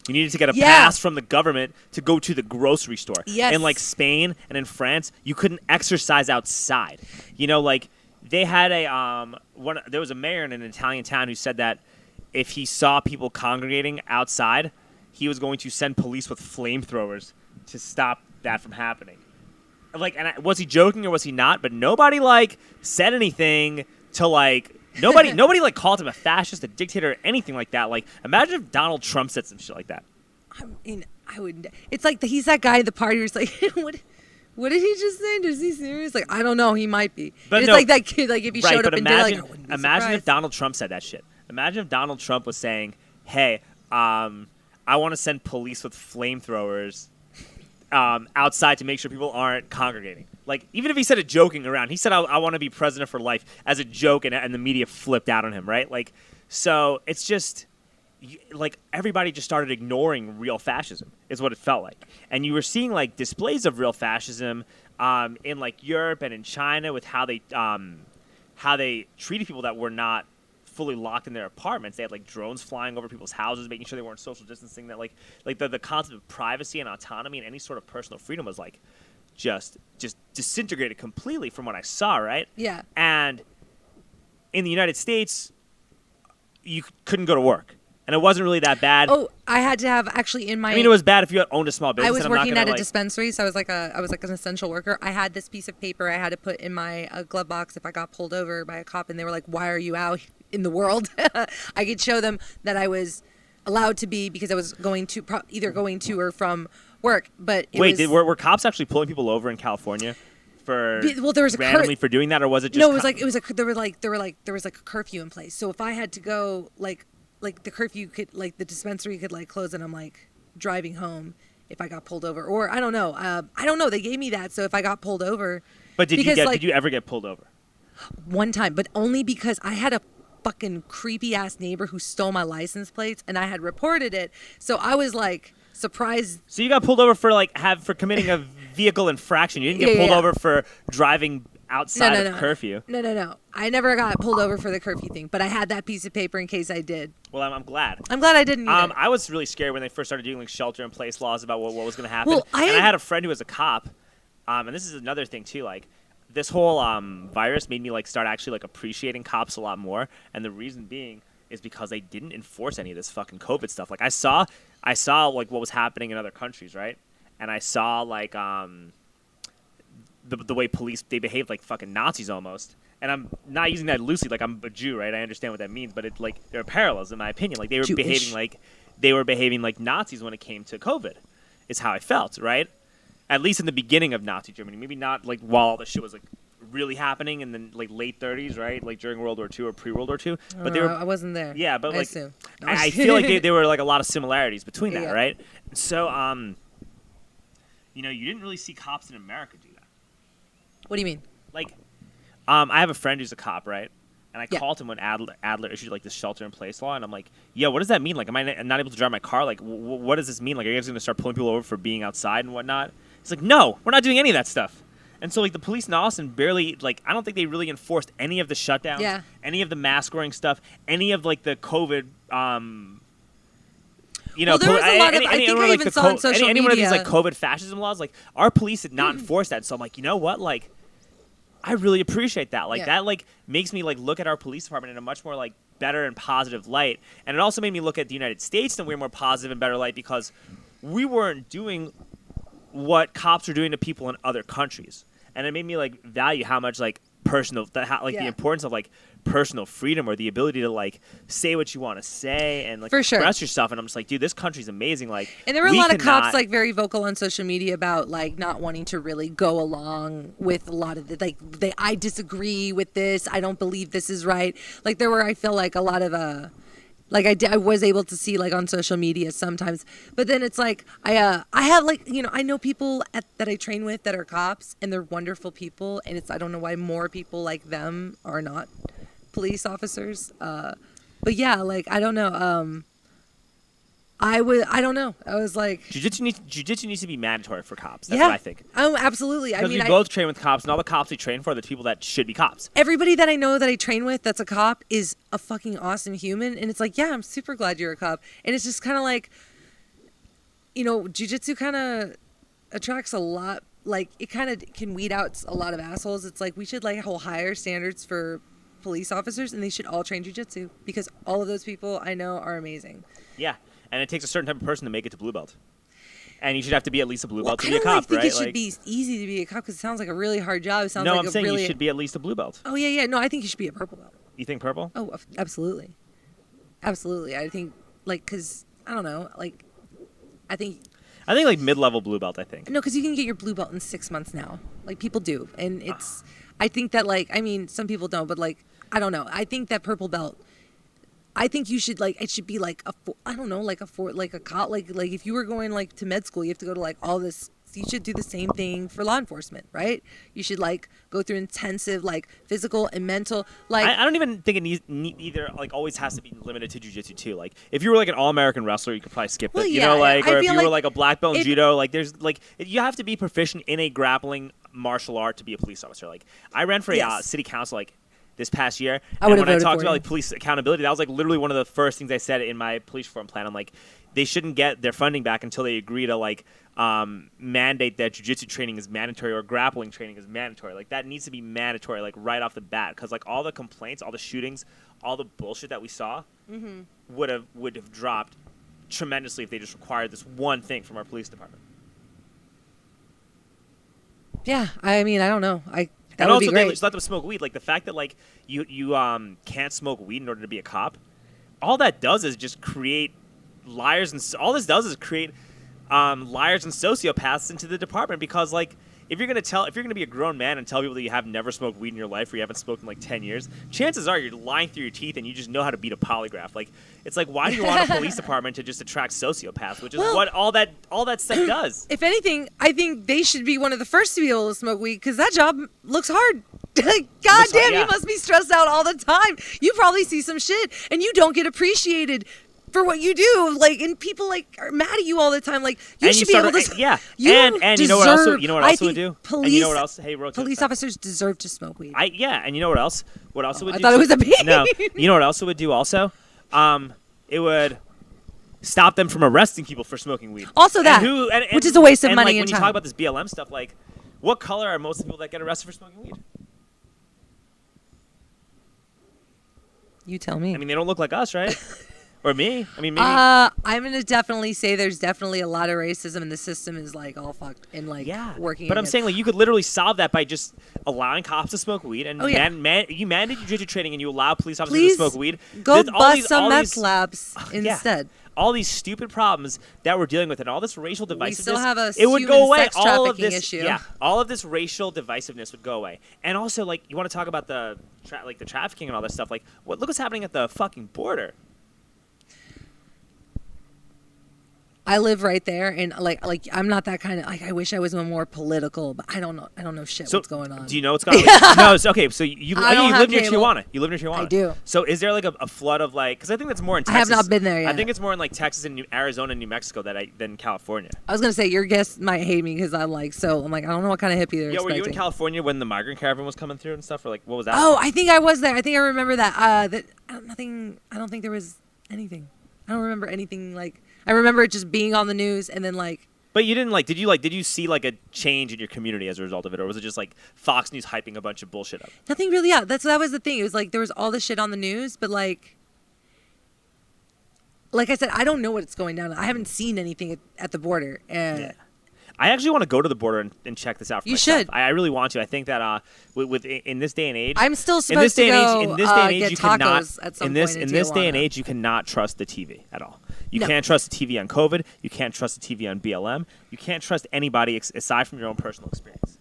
you needed to get a pass from the government to go to the grocery store. Yes. In like Spain and in France, you couldn't exercise outside. You know, like they had there was a mayor in an Italian town who said that if he saw people congregating outside, he was going to send police with flamethrowers to stop that from happening. Like, and was he joking or was he not? But nobody like said anything to like nobody like called him a fascist, a dictator, or anything like that. Like, imagine if Donald Trump said some shit like that. I mean, I wouldn't. It's like he's that guy at the party who's like, What did he just say? Is he serious? Like, I don't know. He might be. But it's like that kid. Like, if he showed up and did, like, I wouldn't be imagine surprised. if Donald Trump said that shit. Imagine if Donald Trump was saying, "Hey, I want to send police with flamethrowers outside to make sure people aren't congregating." Like, even if he said it joking around, he said, "I want to be president for life" as a joke, and the media flipped out on him, right? Like, so it's just. Like everybody just started ignoring real fascism is what it felt like, and you were seeing like displays of real fascism in like Europe and in China with how they treated people that were not fully locked in their apartments. They had like drones flying over people's houses, making sure they weren't social distancing. That like the concept of privacy and autonomy and any sort of personal freedom was like just disintegrated completely from what I saw. Right? Yeah. And in the United States, you couldn't go to work. And it wasn't really that bad. Oh, I had to have actually in my. I mean, it was bad if you owned a small business. I was working at a like, dispensary, so I was like an essential worker. I had this piece of paper I had to put in my glove box if I got pulled over by a cop, and they were like, "Why are you out in the world?" I could show them that I was allowed to be because I was going to either going to or from work. But were cops actually pulling people over in California? There was randomly for doing that, or was it just no? There was like a curfew in place. So if I had to go like the curfew could like the dispensary could like close, and I'm like driving home if I got pulled over, or I don't know. They gave me that, so if I got pulled over. But did you ever get pulled over? One time, but only because I had a fucking creepy ass neighbor who stole my license plates, and I had reported it. So I was like surprised. So you got pulled over for committing a vehicle infraction. You didn't get pulled over for driving outside of curfew. No. I never got pulled over for the curfew thing, but I had that piece of paper in case I did. Well, I'm glad. I'm glad I didn't either. I was really scared when they first started doing like shelter-in-place laws about what was going to happen. Well, I had a friend who was a cop, and this is another thing too. Like this whole virus made me like start actually like appreciating cops a lot more, and the reason being is because they didn't enforce any of this fucking COVID stuff. Like I saw like what was happening in other countries, right? And I saw like the way police, they behaved like fucking Nazis almost. And I'm not using that loosely, like I'm a Jew, right? I understand what that means, but it like there are parallels in my opinion. Like they were behaving like Nazis when it came to COVID, is how I felt, right? At least in the beginning of Nazi Germany. Maybe not like while all the shit was like really happening in the like late 30s, right? Like during World War II or pre-World War II. But they were. I wasn't there. Yeah, but I like assume. No, I feel like there were like a lot of similarities between that, Yeah. right? So you know, you didn't really see cops in America do that. What do you mean? Like, I have a friend who's a cop, right? And I Yeah. called him when Adler issued like this shelter-in-place law, and I'm like, "Yo, what does that mean? Like, am I not able to drive my car? Like, what does this mean? Like, are you guys gonna start pulling people over for being outside and whatnot?" He's like, "No, we're not doing any of that stuff." And so, like, the police in Austin barely, like, I don't think they really enforced any of the shutdowns, Yeah. any of the mask-wearing stuff, any of like the COVID. You know, Well, there was a lot of. I think I even saw on social any one of these media. like COVID fascism laws, like our police did not enforce that. So I'm like, you know what, like. I really appreciate that. Like that like makes me like look at our police department in a much more like better and positive light. And it also made me look at the United States in a way more positive and better light because we weren't doing what cops are doing to people in other countries. And it made me like value how much like personal the importance of like personal freedom or the ability to like say what you want to say and like For sure. express yourself. And I'm just like, dude, this country's amazing. Like, And there were a lot of cops like very vocal on social media about like not wanting to really go along with a lot of the like I disagree with this. I don't believe this is right. Like there were I feel like a lot of like I was able to see like on social media sometimes, but then it's like I have like I know people that I train with that are cops and they're wonderful people, and I don't know why more people like them are not police officers. But yeah, like I don't know. I don't know. I was like, Jiu-jitsu needs to be mandatory for cops. That's what I think. Oh, absolutely. Because we both train with cops, and all the cops we train for are the people that should be cops. Everybody that I know that I train with that's a cop is a fucking awesome human. And it's like, yeah, I'm super glad you're a cop. And it's just kind of like, jiu-jitsu kind of attracts a lot. Like, it kind of can weed out a lot of assholes. It's like, we should like hold higher standards for police officers, and they should all train jiu-jitsu because all of those people I know are amazing. Yeah. And it takes a certain type of person to make it to blue belt. And you should have to be at least a blue belt to be a cop, I think right? it should be easy to be a cop because it sounds like a really hard job. It sounds like I'm saying you should be at least a blue belt. Oh, yeah. No, I think you should be a purple belt. You think purple? Oh, absolutely. Absolutely. I think, like, because, I don't know, like, I think like mid-level blue belt, I think. No, because you can get your blue belt in 6 months now. Like, people do. And I think that, like, I mean, some people don't, but, like, I don't know. I think that purple belt, I think you should like it should be like a cop like if you were going like to med school, you have to go to like all this. You should do the same thing for law enforcement, right? You should like go through intensive like physical and mental like. I don't even think it needs either. Like always has to be limited to jiu-jitsu too. Like if you were like an all-American wrestler, you could probably skip it. You know, like or if you were like a black belt in judo, like there's like you have to be proficient in a grappling martial art to be a police officer. Like I ran for a city council like this past year, and when I talked about like police accountability, that was like literally one of the first things I said in my police reform plan. I'm like, they shouldn't get their funding back until they agree to like mandate that jiu-jitsu training is mandatory or grappling training is mandatory. Like that needs to be mandatory, like right off the bat, because like all the complaints, all the shootings, all the bullshit that we saw would have dropped tremendously if they just required this one thing from our police department. Yeah, I mean, I don't know. That and would also, be great. they just let them smoke weed. Like the fact that like you can't smoke weed in order to be a cop, all that does is just create liars, and all this does is create liars and sociopaths into the department. Because like if you're gonna be a grown man and tell people that you have never smoked weed in your life or you haven't smoked in like 10 years, chances are you're lying through your teeth and you just know how to beat a polygraph. Like it's like, why do you want a police department to just attract sociopaths, which is what all that stuff does. If anything, I think they should be one of the first to be able to smoke weed because that job looks hard. God damn, you must be stressed out all the time. You probably see some shit and you don't get appreciated for what you do, like, and people like are mad at you all the time. Like you should be able to, and you know what else? You know what else would do? Police, and you know what else? Hey, police officers deserve to smoke weed. And you know what else? What else it would do? I thought it was a bean. No, you know what else it would do? Also, it would stop them from arresting people for smoking weed. Also, which is a waste of money like, and when time. you talk about this BLM stuff, like, what color are most of the people that get arrested for smoking weed? You tell me. I mean, they don't look like us, right? Or me. I mean, maybe. I'm gonna definitely say there's definitely a lot of racism, and the system is like all fucked and like working. But I'm saying like you could literally solve that by just allowing cops to smoke weed, and you mandate jiu-jitsu training, and you allow police officers to smoke weed. Go bust some meth labs instead. all these stupid problems that we're dealing with and all this racial divisiveness, We still have a it would human go away. sex All of trafficking this, issue. yeah, all of this racial divisiveness would go away. And also, like, you want to talk about the the trafficking and all this stuff. Like, look what's happening at the fucking border. I live right there, and like I'm not that kind of like. I wish I was more political, but I don't know shit what's going on. Do you know what's going on? No, it's okay. So you don't have live near cable. Tijuana. You live near Tijuana. I do. So is there like a flood of like? Because I think that's more in I Texas. have not been there yet. I think it's more in like Texas and Arizona and New Mexico than California. I was gonna say your guests might hate me because I'm like I don't know what kind of hippie they're Yeah, were expecting. you in California when the migrant caravan was coming through and stuff? Or like what was that? Oh, I think I was there. I think I remember that. I don't think there was anything. I don't remember anything like. I remember it just being on the news and then like. But you didn't like. Did you see like a change in your community as a result of it, or was it just like Fox News hyping a bunch of bullshit up? Nothing really. Yeah, that was the thing. It was like there was all this shit on the news, but like I said, I don't know what's going down. I haven't seen anything at the border. Yeah. I actually want to go to the border and check this out for myself. You should. I really want to. I think that with in this day and age, I'm still supposed to go in this day and age, get you tacos cannot at some in this point in this day and Tijuana. age you cannot trust the TV at all. You No. can't trust the TV on COVID. You can't trust the TV on BLM. You can't trust anybody aside from your own personal experience.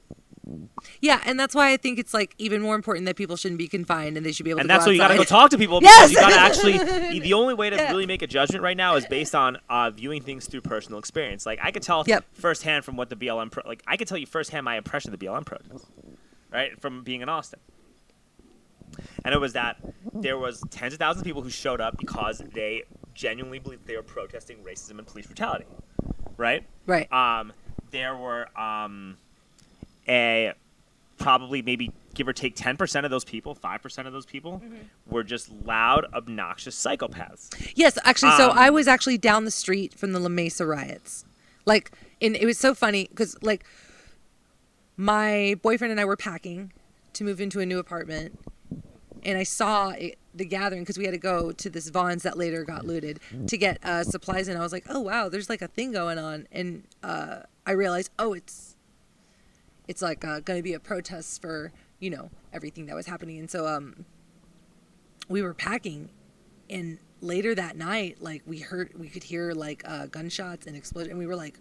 Yeah, and that's why I think it's like even more important that people shouldn't be confined and they should be able And to that's go why you got to outside. go talk to people. Yes! Because you got to actually. The only way to Yeah. really make a judgment right now is based on viewing things through personal experience. Like I could tell Yep. firsthand from what the BLM I could tell you firsthand my impression of the BLM protest, right, from being in Austin. And it was that there was tens of thousands of people who showed up because they genuinely believed they were protesting racism and police brutality, right? Right. There were probably maybe give or take 10% of those people, 5% of those people were just loud, obnoxious psychopaths. Yes, actually, so Um, I was actually down the street from the La Mesa riots. Like, and it was so funny because, like, my boyfriend and I were packing to move into a new apartment, and I saw the gathering because we had to go to this Vaughn's that later got looted to get supplies, and I was like, oh, wow, there's, like, a thing going on. And I realized, oh, it's like going to be a protest for, everything that was happening. And so we were packing, and later that night, like we could hear like gunshots and explosion, and we were like,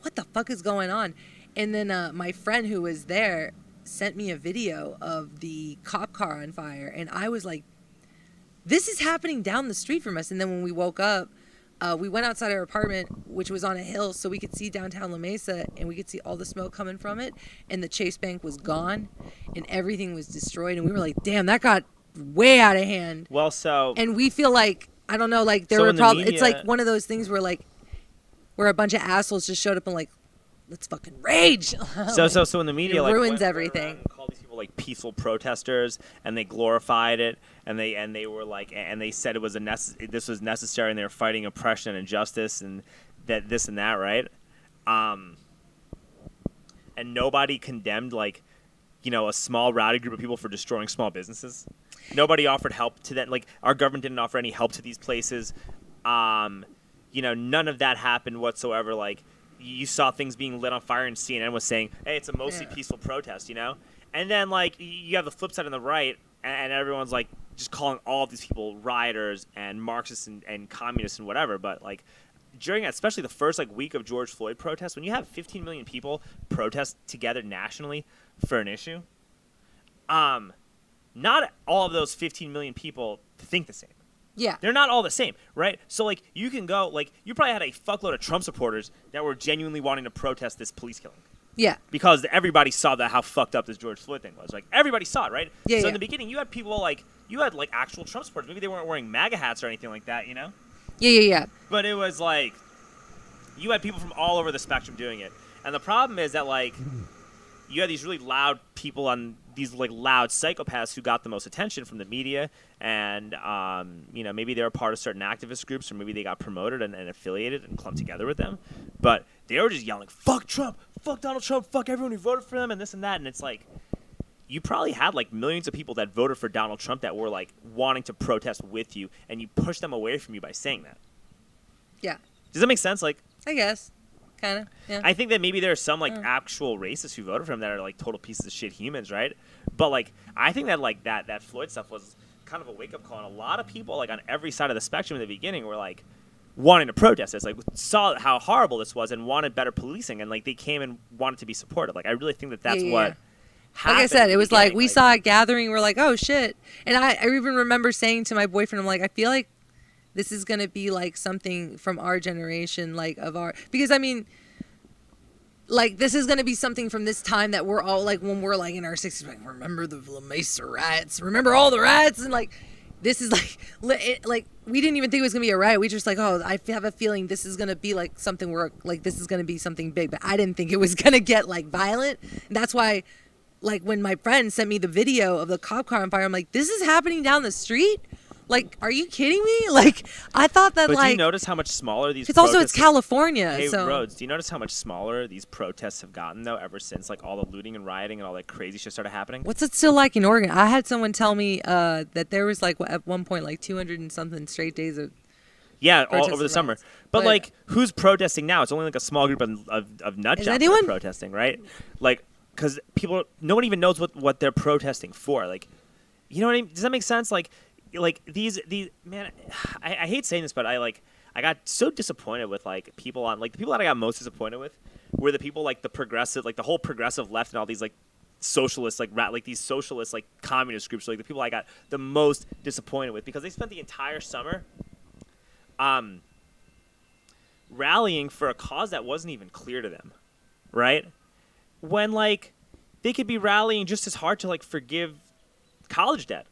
what the fuck is going on? And then my friend who was there sent me a video of the cop car on fire, and I was like, this is happening down the street from us. And then when we woke up, we went outside our apartment, which was on a hill, so we could see downtown La Mesa, and we could see all the smoke coming from it, and the Chase Bank was gone, and everything was destroyed, and we were like, damn, that got way out of hand. Well, so... And we feel like, I don't know, like there So were in the probably, it's media- like one of those things where a bunch of assholes just showed up and like, let's fucking rage. So in the media, it like ruins went everything. around and called these people like peaceful protesters, and they glorified it, and they were like, and they said it was this was necessary, and they were fighting oppression and injustice, and that this and that, right? And nobody condemned like, a small rowdy group of people for destroying small businesses. Nobody offered help to them. Like our government didn't offer any help to these places. None of that happened whatsoever. Like. You saw things being lit on fire, and CNN was saying, hey, it's a mostly peaceful protest, And then, like, you have the flip side on the right, and everyone's, like, just calling all of these people rioters and Marxists and communists and whatever. But, like, during especially the first, like, week of George Floyd protests, when you have 15 million people protest together nationally for an issue, not all of those 15 million people think the same. Yeah. They're not all the same, right? So, like, you can go, like, you probably had a fuckload of Trump supporters that were genuinely wanting to protest this police killing. Yeah. Because everybody saw how fucked up this George Floyd thing was. Like, everybody saw it, right? Yeah, so yeah. in the beginning, you had people, like, actual Trump supporters. Maybe they weren't wearing MAGA hats or anything like that, Yeah. But it was, like, you had people from all over the spectrum doing it. And the problem is that, like, you had these really loud people on these like loud psychopaths who got the most attention from the media, and maybe they were part of certain activist groups, or maybe they got promoted and affiliated and clumped together with them, but they were just yelling, fuck Trump, fuck Donald Trump, fuck everyone who voted for them, and this and that. And it's like, you probably had like millions of people that voted for Donald Trump that were like wanting to protest with you, and you pushed them away from you by saying that. Yeah. Does that make sense? Like, I guess. Kind of. Yeah. I think that maybe there are some like actual racists who voted for him that are like total pieces of shit humans, right? But like, I think that like that Floyd stuff was kind of a wake up call, and a lot of people like on every side of the spectrum in the beginning were like, wanting to protest this, like saw how horrible this was and wanted better policing, and like they came and wanted to be supportive. Like I really think that that's what happened. Like I said, it was like we like, saw it gathering. We're like, oh shit. And I even remember saying to my boyfriend, I'm like, I feel like this is gonna be like something from our generation, like of our, because I mean, like this is gonna be something from this time that we're all like when we're like in our 60s, like remember the La Mesa riots, remember all the riots, and like this is like we didn't even think it was gonna be a riot. We just like, oh, I have a feeling this is gonna be like something where like this is gonna be something big, but I didn't think it was gonna get like violent. And that's why, like when my friend sent me the video of the cop car on fire, I'm like, this is happening down the street. Like, are you kidding me? Like, I thought that, but like... do you notice how much smaller these protests... also, it's California, Hey, so... Rhodes, do you notice how much smaller these protests have gotten, though, ever since, like, all the looting and rioting and all that crazy shit started happening? What's it still like in Oregon? I had someone tell me that there was, like, at one point, like, 200 and something straight days of... Yeah, all over the summer. But, like, who's protesting now? It's only, like, a small group of nut jobs that are protesting, right? Like, because no one even knows what they're protesting for. Like, you know what I mean? Does that make sense? Like these man, I hate saying this, but I got so disappointed with like people on like the people that I got most disappointed with were the people like the progressive, like the whole progressive left and all these like socialists, like these socialist like communist groups, like the people I got the most disappointed with because they spent the entire summer rallying for a cause that wasn't even clear to them, right? When like they could be rallying just as hard to like forgive college debt.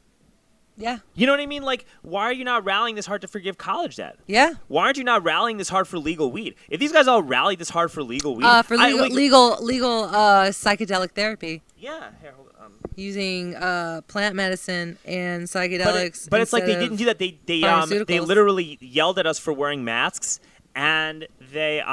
Yeah. You know what I mean? Like, why are you not rallying this hard to forgive college debt? Yeah. Why aren't you not rallying this hard for legal weed? If these guys all rallied this hard for legal weed, legal psychedelic therapy. Yeah. Here, hold on. Using plant medicine and psychedelics. But it's like they didn't do that. They literally yelled at us for wearing masks, and they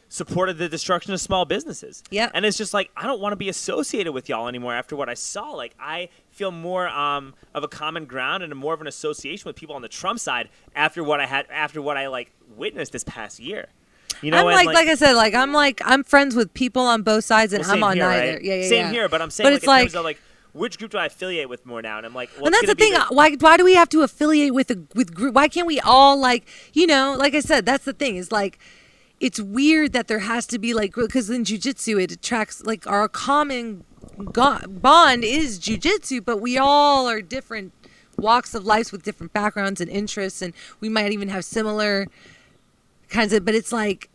supported the destruction of small businesses. Yeah. And it's just like, I don't want to be associated with y'all anymore after what I saw. Like, I feel more of a common ground and more of an association with people on the Trump side after what I like witnessed this past year. You know, I'm like I said, like I'm friends with people on both sides, and I'm on neither. Right? Yeah. Same here, but I'm saying, but like, in terms of like, which group do I affiliate with more now? And I'm like, well, and that's the thing. Why do we have to affiliate with group? Why can't we all like, you know, like I said, that's the thing. Is like, it's weird that there has to be like, because in jiu-jitsu it attracts like our common bond is jiu-jitsu, but we all are different walks of life with different backgrounds and interests, and we might even have similar kinds of, but it's like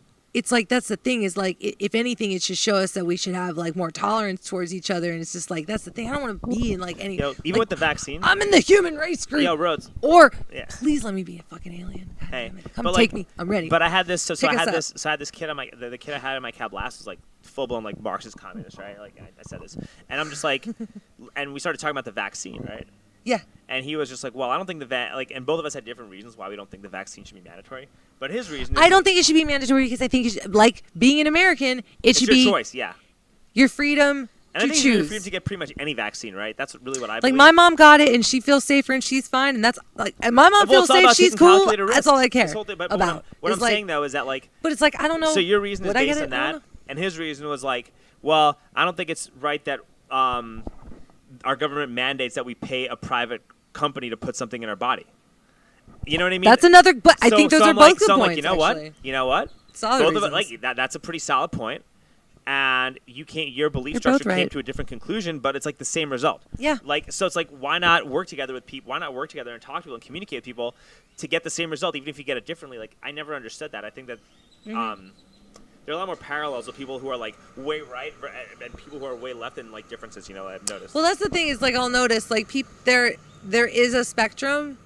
that's the thing is like, if anything, it should show us that we should have like more tolerance towards each other. And it's just like, that's the thing. I don't want to be in like any, even like, with the vaccine, I'm in the human race group. Yo, Rhodes, or please let me be a fucking alien. Hey, come take me. I'm ready. But I had this. So I had this kid on my the kid I had in my cab last was like full blown like Marxist communist, right? Like I said this, and I'm just like, and we started talking about the vaccine, right? Yeah. And he was just like, well, I don't think and both of us had different reasons why we don't think the vaccine should be mandatory. But his reason is, I don't think it should be mandatory because I think, like being an American, it should be your choice, yeah. Your freedom and to I think choose. Your freedom to get pretty much any vaccine, right? That's really what I like believe. My mom got it and she feels safer and she's fine, and that's like, and my mom feels safe, she's cool. That's all I care about. What I'm saying though is that like, but it's like, I don't know. So your reason is based on that, and his reason was like, well, I don't think it's right that our government mandates that we pay a private company to put something in our body. You know what I mean? That's another. But I think those are both good points. Like, you know what? You know what? Both of it, like that's a pretty solid point. And you can't. Your belief structure came to a different conclusion, but it's like the same result. Yeah. Like, so it's like, why not work together with people? Why not work together and talk to people and communicate with people to get the same result, even if you get it differently? Like, I never understood that. I think that there are a lot more parallels with people who are like way right and people who are way left, and like differences. You know, I've noticed. Well, that's the thing is like, I'll notice like there is a spectrum,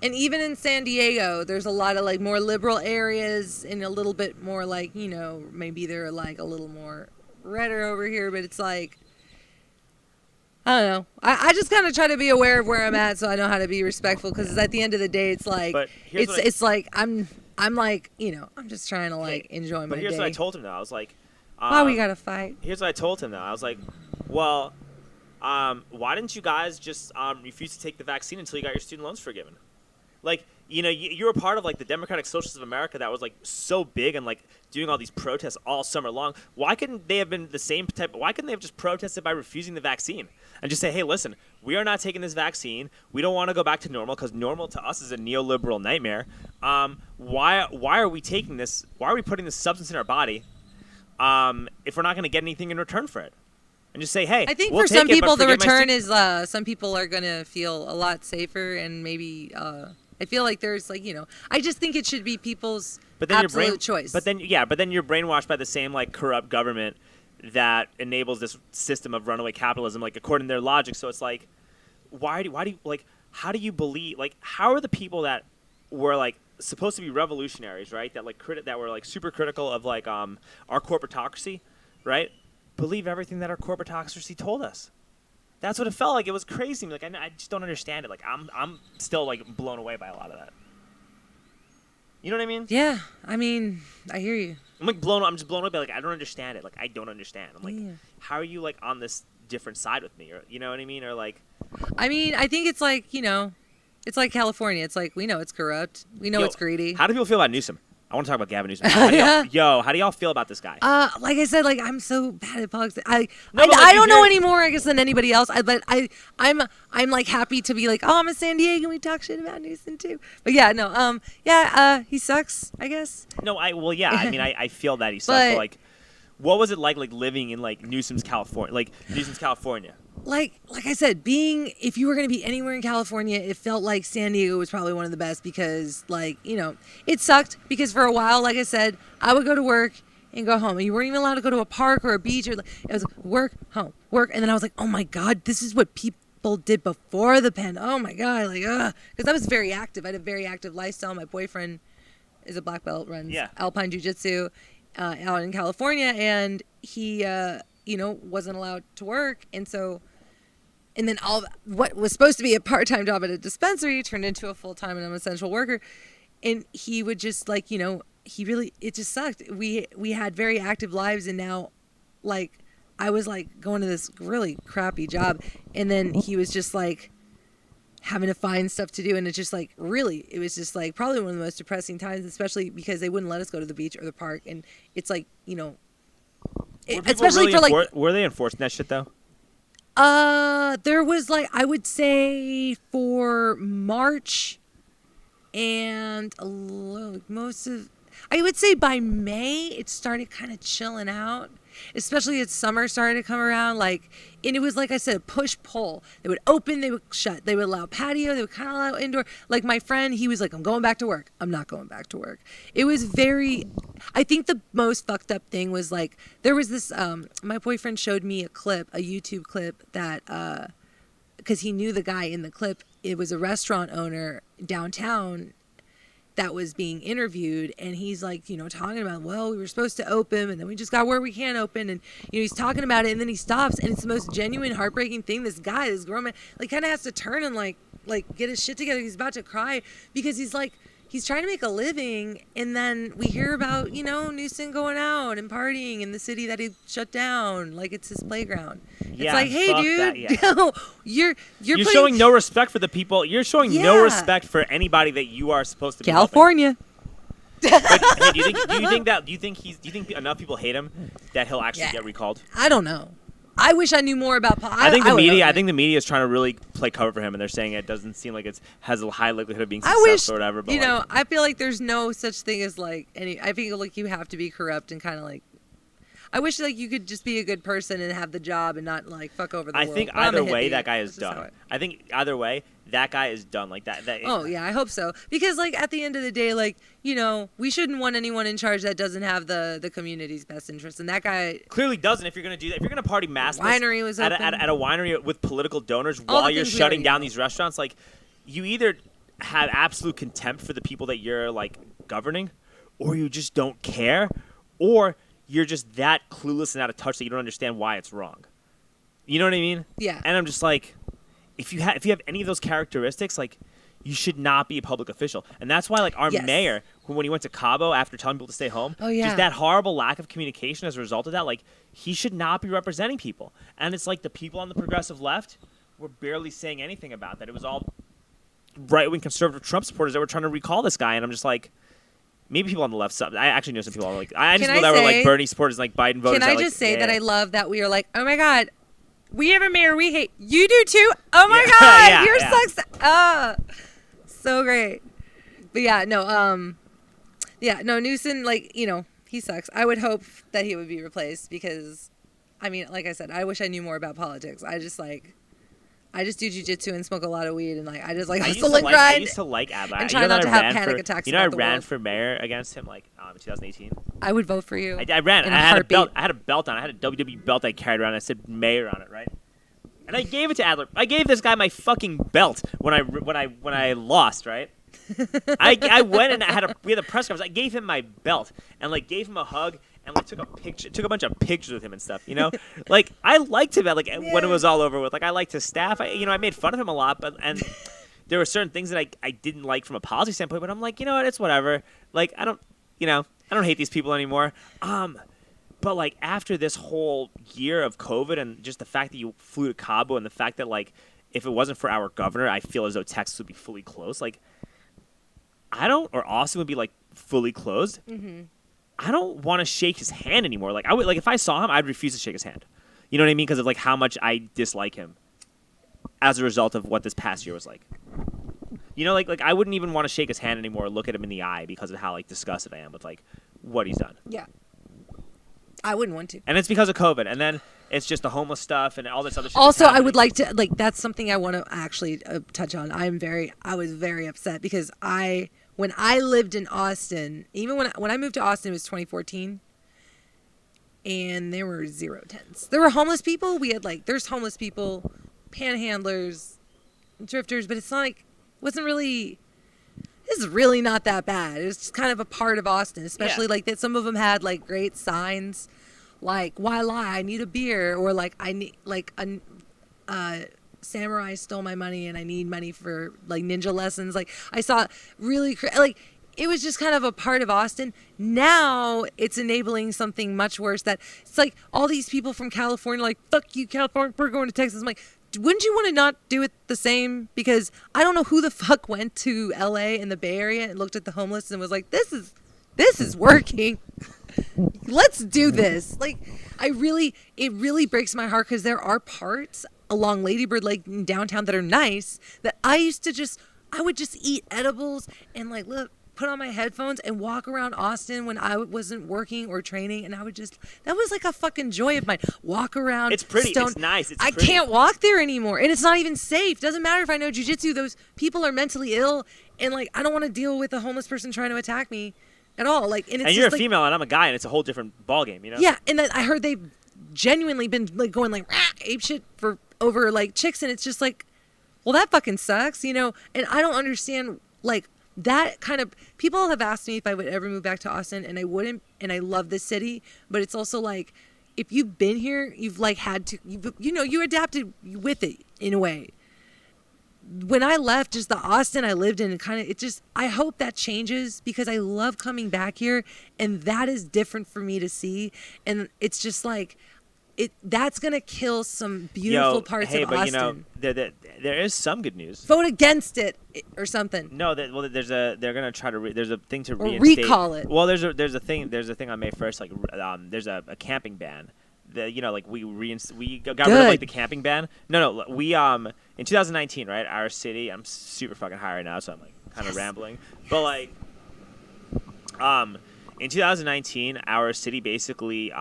and even in San Diego, there's a lot of like more liberal areas and a little bit more like, you know, maybe they're like a little more redder over here, but it's like, I don't know. I just kind of try to be aware of where I'm at so I know how to be respectful, because at the end of the day, it's like, it's like I'm like, you know, I'm just trying to like enjoy my day. But here's what I told him though. I was like, why we gotta fight? Here's what I told him though. I was like, well, why didn't you guys just refuse to take the vaccine until you got your student loans forgiven? Like, you were part of like the Democratic Socialists of America that was like so big and like doing all these protests all summer long. Why couldn't they have been the same type? Why couldn't they have just protested by refusing the vaccine and just say, hey, listen, we are not taking this vaccine. We don't want to go back to normal because normal to us is a neoliberal nightmare. Why are we taking this? Why are we putting this substance in our body if we're not going to get anything in return for it? And just say, hey, I think we'll for some take it, people but the forget my return is some people are gonna feel a lot safer and maybe I feel like there's like I just think it should be people's absolute choice. But then you're brainwashed by the same like corrupt government that enables this system of runaway capitalism, like according to their logic. So it's like, why do you like? How do you believe? Like, how are the people that were like supposed to be revolutionaries, right? That like that were like super critical of like our corporatocracy, right? Believe everything that our corporatocracy told us. That's what it felt like. It was crazy. Like I just don't understand it. Like I'm still like blown away by a lot of that. You know what I mean? Yeah, I mean, I hear you. I'm just blown away by like I don't understand it. Like I don't understand. I'm like, how are you like on this different side with me? Or you know what I mean? Or like, I mean, I think it's like it's like California. It's like we know it's corrupt. We know it's greedy. How do people feel about Newsom? I want to talk about Gavin Newsom. How do y'all feel about this guy? Like I said, like I'm so bad at politics. I don't know anymore, I guess, than anybody else. But I'm like happy to be like, oh, I'm a San Diego and we talk shit about Newsom too. But yeah, no, he sucks, I guess. No, I mean, I feel that he sucks. But like, what was it like living in like Newsom's California? Like I said, if you were going to be anywhere in California, it felt like San Diego was probably one of the best because, like, it sucked because for a while, like I said, I would go to work and go home. And you weren't even allowed to go to a park or a beach. It was work, home, work. And then I was like, oh, my God, this is what people did before the pandemic. Oh, my God. Like, because I was very active. I had a very active lifestyle. My boyfriend is a black belt, runs Alpine Jiu-Jitsu out in California. And he, wasn't allowed to work. And then what was supposed to be a part-time job at a dispensary turned into a full-time and I'm an essential worker. And he would just like, it just sucked. We had very active lives and now like I was like going to this really crappy job and then he was just like having to find stuff to do. And it just like, really, it was just like probably one of the most depressing times, especially because they wouldn't let us go to the beach or the park. And it's like, especially really for like, were they enforcing that shit though? There was like, I would say for March and I would say by May, it started kind of chilling out, especially as summer started to come around. Like, and it was, like I said, push pull. They would open, they would shut. They would allow patio, they would kind of allow indoor. Like my friend, he was like, I'm going back to work. I'm not going back to work. It was I think the most fucked up thing was like, there was this, my boyfriend showed me a YouTube clip that, because he knew the guy in the clip. It was a restaurant owner downtown that was being interviewed, and he's like, talking about, well, we were supposed to open, and then we just got where we can't open, and he's talking about it, and then he stops, and it's the most genuine, heartbreaking thing. This grown man, like, kind of has to turn and like get his shit together. He's about to cry because he's like, he's trying to make a living, and then we hear about, Newsom going out and partying in the city that he shut down, like it's his playground. Yeah, it's like, hey, dude, you're showing no respect for the people. You're showing no respect for anybody that you are supposed to be California. But, hey, do you think enough people hate him that he'll actually get recalled? I don't know. I wish I knew more about I think the media is trying to really play cover for him, and they're saying it doesn't seem like it has a high likelihood of being successful or whatever. But I feel like there's no such thing as like I feel like you have to be corrupt and kind of like. I wish like you could just be a good person and have the job and not like fuck over the world. I think either way that guy is done. I think either way that guy is done like that. Oh yeah, I hope so. Because like at the end of the day, like we shouldn't want anyone in charge that doesn't have the community's best interest. And that guy clearly doesn't. If you're gonna do that, if you're gonna party massless winery was open. At a winery with political donors while you're shutting down these restaurants, like you either have absolute contempt for the people that you're like governing, or you just don't care, or you're just that clueless and out of touch that you don't understand why it's wrong. You know what I mean? Yeah. And I'm just like, if you have any of those characteristics, like, you should not be a public official. And that's why, like, our mayor, when he went to Cabo after telling people to stay home, just that horrible lack of communication as a result of that, like, he should not be representing people. And it's like the people on the progressive left were barely saying anything about that. It was all right-wing conservative Trump supporters that were trying to recall this guy, and I'm just like, maybe people on the left side. I actually know some people like I just know that were like Bernie supporters, like Biden voters. Can I just say that I love that we are like, oh my God, we have a mayor we hate. You do too. Oh my God, you're so great. But Newsom, like, he sucks. I would hope that he would be replaced because, I mean, like I said, I wish I knew more about politics. I just do jujitsu and smoke a lot of weed and like I just like hustle and grind. I used to like Adler. And try not to have panic attacks. I ran for mayor against him like in 2018. I would vote for you. I ran. I had a belt. I had a belt on. I had a WWE belt I carried around. I said mayor on it, right? And I gave it to Adler. I gave this guy my fucking belt when I lost, right? I went and we had a press conference. I gave him my belt and like gave him a hug and like took a bunch of pictures with him and stuff. Like I liked him. Like when it was all over with. Like I liked his staff. I made fun of him a lot, and there were certain things that I didn't like from a policy standpoint. But I'm like, you know what? It's whatever. Like I don't hate these people anymore. But like after this whole year of COVID and just the fact that you flew to Cabo and the fact that like if it wasn't for our governor, I feel as though Texas would be fully closed. Like or Austin would be like fully closed. Mm-hmm. I don't want to shake his hand anymore. Like I would, like if I saw him, I'd refuse to shake his hand. You know what I mean? Because of like how much I dislike him as a result of what this past year was like. Like I wouldn't even want to shake his hand anymore or look at him in the eye because of how like disgusted I am with like what he's done. Yeah. I wouldn't want to. And it's because of COVID. And then it's just the homeless stuff and all this other shit. Also, I would like to, like, that's something I want to actually touch on. I was very upset because when I lived in Austin, even when I moved to Austin, it was 2014. And there were 0 tents. There were homeless people. There's homeless people, panhandlers, drifters, but it's not like, this is really not that bad. It was just kind of a part of Austin, especially like that some of them had like great signs like, why lie? I need a beer. Or like, I need like a samurai stole my money and I need money for like ninja lessons. Like I saw really like it was just kind of a part of Austin. Now it's enabling something much worse that it's like all these people from California, like, fuck you, California, we're going to Texas. I'm like, wouldn't you want to not do it the same? Because I don't know who the fuck went to LA in the Bay Area and looked at the homeless and was like, this is working. Let's do this. Like, it really breaks my heart because there are parts along Lady Bird Lake in downtown that are nice that I would just eat edibles and like put on my headphones and walk around Austin when I wasn't working or training, and that was like a fucking joy of mine. Walk around. It's pretty. It's nice. I can't walk there anymore, and it's not even safe. Doesn't matter if I know jujitsu. Those people are mentally ill, and like I don't want to deal with a homeless person trying to attack me at all. Like, and you're a female and I'm a guy, and it's a whole different ballgame, Yeah, and then I heard they've genuinely been like going like apeshit over like chicks, and it's just like, well, that fucking sucks, And I don't understand like. That kind of people have asked me if I would ever move back to Austin, and I wouldn't. And I love this city, but it's also like if you've been here, you've like had to, you adapted with it in a way. When I left, just the Austin I lived in, I hope that changes because I love coming back here, and that is different for me to see, and it's just like. That's gonna kill some beautiful parts of Austin. There is some good news. Vote against it or something. No, they're gonna try to. There's a thing to reinstate. Recall it. Well, there's a thing on May 1st. Like, there's a camping ban. We got rid of like the camping ban. No, we in 2019, right? Our city. I'm super fucking high right now, so I'm like kind of rambling. But like, in 2019, our city basically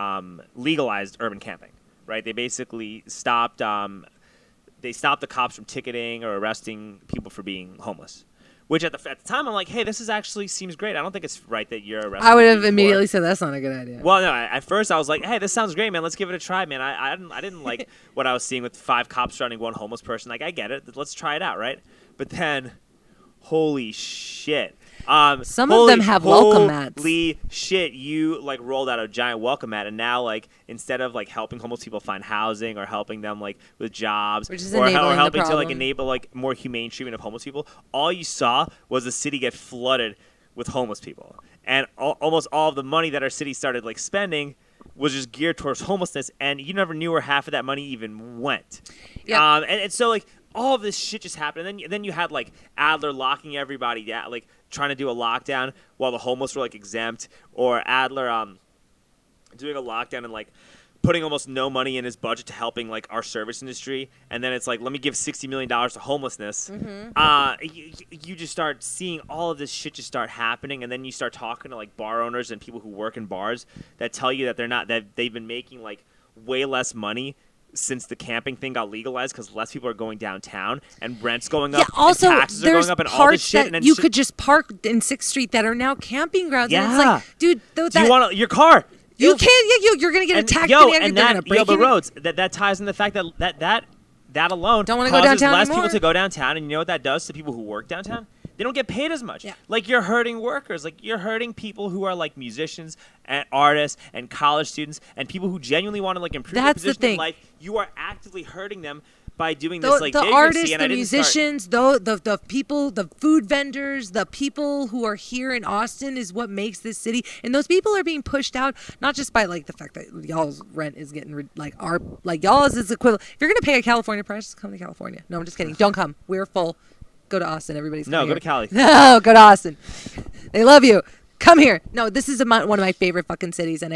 legalized urban camping, right? They basically stopped the cops from ticketing or arresting people for being homeless. Which at the time I'm like, hey, this actually seems great. I don't think it's right that you're arresting. I would have immediately said that's not a good idea. Well, no, at first I was like, hey, this sounds great, man. Let's give it a try, man. I didn't like what I was seeing with 5 cops surrounding 1 homeless person. Like, I get it. Let's try it out, right? But then, holy shit. Some of them have welcome mats. Holy shit, you like rolled out a giant welcome mat, and now like instead of like helping homeless people find housing or helping them like with jobs or helping to like enable like more humane treatment of homeless people, all you saw was the city get flooded with homeless people, and almost all of the money that our city started like spending was just geared towards homelessness, and you never knew where half of that money even went. Yeah. And so like all of this shit just happened. And then you had like Adler locking everybody down, like trying to do a lockdown while the homeless were like exempt, or Adler doing a lockdown and like putting almost no money in his budget to helping like our service industry, and then it's like, let me give $60 million to homelessness. You just start seeing all of this shit just start happening, and then you start talking to like bar owners and people who work in bars that tell you that they've been making like way less money since the camping thing got legalized because less people are going downtown and rent's going up, also, and taxes are going up, and all this shit. That and then you could just park in 6th Street that are now camping grounds. Yeah. And it's like, dude, do you want your car? You can't. You're gonna get attacked. And but Rhodes, that ties in the fact that alone don't want to go causes downtown less anymore. people to go downtown, and you know what that does to people who work downtown? They don't get paid as much. Yeah. Like, you're hurting workers. Like, you're hurting people who are like musicians and artists and college students and people who genuinely want to like improve their position in life. You are actively hurting them by doing this like the vagrancy, artists, and the musicians, the people, the food vendors, the people who are here in Austin is what makes this city. And those people are being pushed out, not just by like the fact that y'all's rent is getting y'all's is equivalent. If you're gonna pay a California price, just come to California. No, I'm just kidding. Don't come. We're full. Go to Austin. Everybody's coming go to Cali. No, go to Austin. They love you. Come here. No, this is one of my favorite fucking cities, and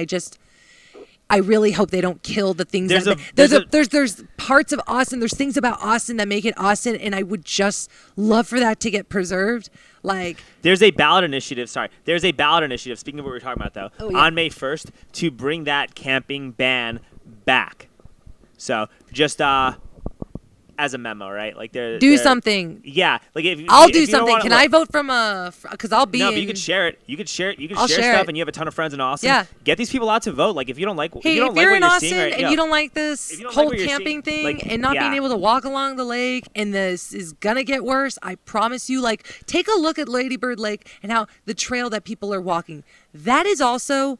I really hope they don't kill the things. There's parts of Austin. There's things about Austin that make it Austin, and I would just love for that to get preserved. Like, there's a ballot initiative. Speaking of what we were talking about, though, on May 1st to bring that camping ban back. So just as a memo, right? Like, do something. Yeah, like I'll do something. Can I vote from because I'll be. No, but you could share it. You could share stuff, and you have a ton of friends in Austin. Yeah. Get these people out to vote. Like, if you don't like, if you're in Austin and you don't like this whole camping thing, like, and not being able to walk along the lake, and this is gonna get worse, I promise you. Like, take a look at Lady Bird Lake and how the trail that people are walking. That is also.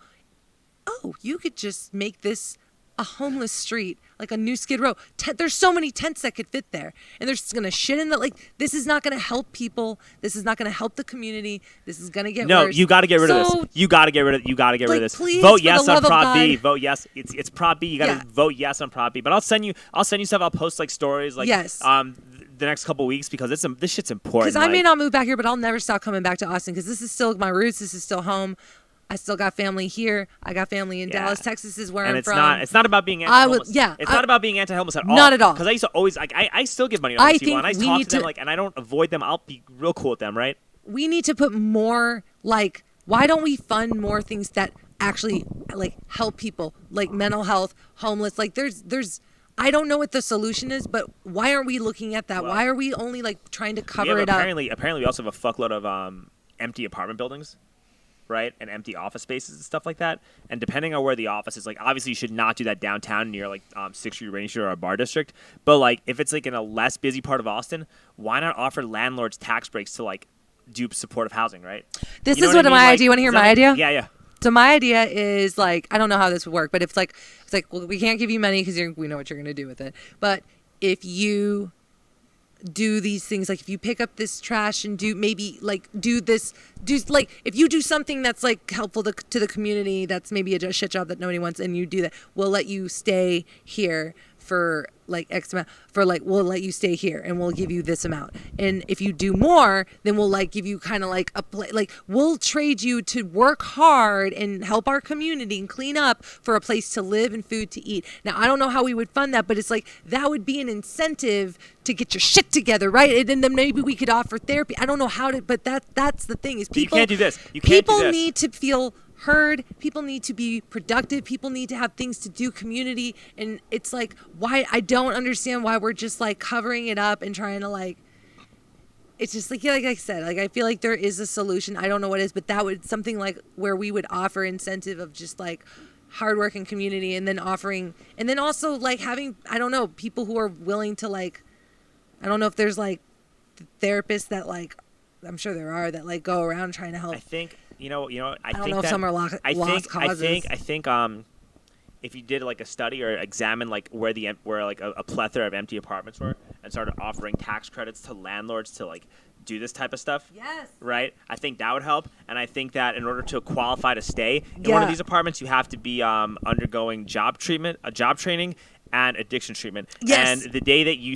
Oh, you could just make this a homeless street, like a new Skid Row. There's so many tents that could fit there, and they're just gonna shit in the like. This is not gonna help people. This is not gonna help the community. This is gonna get worse. No, you got to get rid of this. You got to get rid of this. Please, vote yes on Prop God. B. Vote yes. It's Prop B. You got to vote yes on Prop B. But I'll send you stuff. I'll post like stories like the next couple weeks because this shit's important. Because I may not move back here, but I'll never stop coming back to Austin because this is still my roots. This is still home. I still got family here. I got family in Dallas, Texas is where I'm from. It's not about being anti-homeless. It's not about being anti-homeless at all. Not at all. Because I used to always I still give money to homeless people, and I talk to them like, and I don't avoid them. I'll be real cool with them, right? We need to put more like. Why don't we fund more things that actually like help people, like mental health, homeless? Like there's. I don't know what the solution is, but why aren't we looking at that? Well, why are we only like trying to cover it apparently, up? Apparently, we also have a fuckload of empty apartment buildings. Right, and empty office spaces and stuff like that. And depending on where the office is, like obviously you should not do that downtown near like 6th Street, Rainy Street, or a bar district. But like if it's like in a less busy part of Austin, why not offer landlords tax breaks to like do supportive housing, right? This is what my idea. You want to hear my idea? Yeah. So my idea is like I don't know how this would work, but it's like well we can't give you money because we know what you're gonna do with it. But if you do these things, like if you pick up this trash and do if you do something that's like helpful to the community, that's maybe a shit job that nobody wants, and you do that, we'll let you stay here for like X amount, we'll let you stay here and we'll give you this amount. And if you do more, then we'll like give you kind of like we'll trade you to work hard and help our community and clean up for a place to live and food to eat. Now, I don't know how we would fund that, but it's like that would be an incentive to get your shit together, right? And then maybe we could offer therapy. I don't know how to, but that's the thing is people. You can't do this. People need to feel heard. People need to be productive. People need to have things to do, community. And it's like, why I don't understand why we're just like covering it up and trying to like, it's just like I said, like I feel like there is a solution. I don't know what it is, but that would something like where we would offer incentive of just like hard work and community, and then offering, and then also like having, I don't know, people who are willing to like, I don't know if there's like therapists that like, I'm sure there are that like go around trying to help. I think I don't know if some are lost causes. I think if you did like a study or examine like where like a plethora of empty apartments were and started offering tax credits to landlords to like do this type of stuff. Yes. Right? I think that would help. And I think that in order to qualify to stay in one of these apartments, you have to be undergoing job training. and addiction treatment. Yes. And the day that you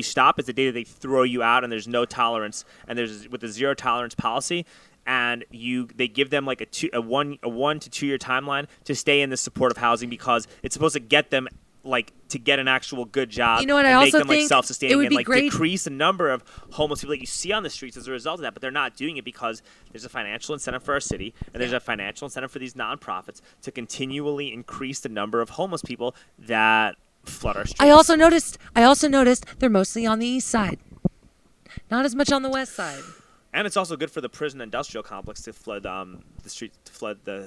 stop is the day that they throw you out, and there's no tolerance. And there's with the zero tolerance policy, and they give them like a 1 to 2 year timeline to stay in the supportive housing because it's supposed to get them like to get an actual good job. You know what? And I make also them like think self-sustaining it would and be like great. decrease the number of homeless people that you see on the streets as a result of that. But they're not doing it because there's a financial incentive for our city, and there's a financial incentive for these nonprofits to continually increase the number of homeless people that flood our streets. I also noticed they're mostly on the east side, not as much on the west side. And it's also good for the prison industrial complex to flood the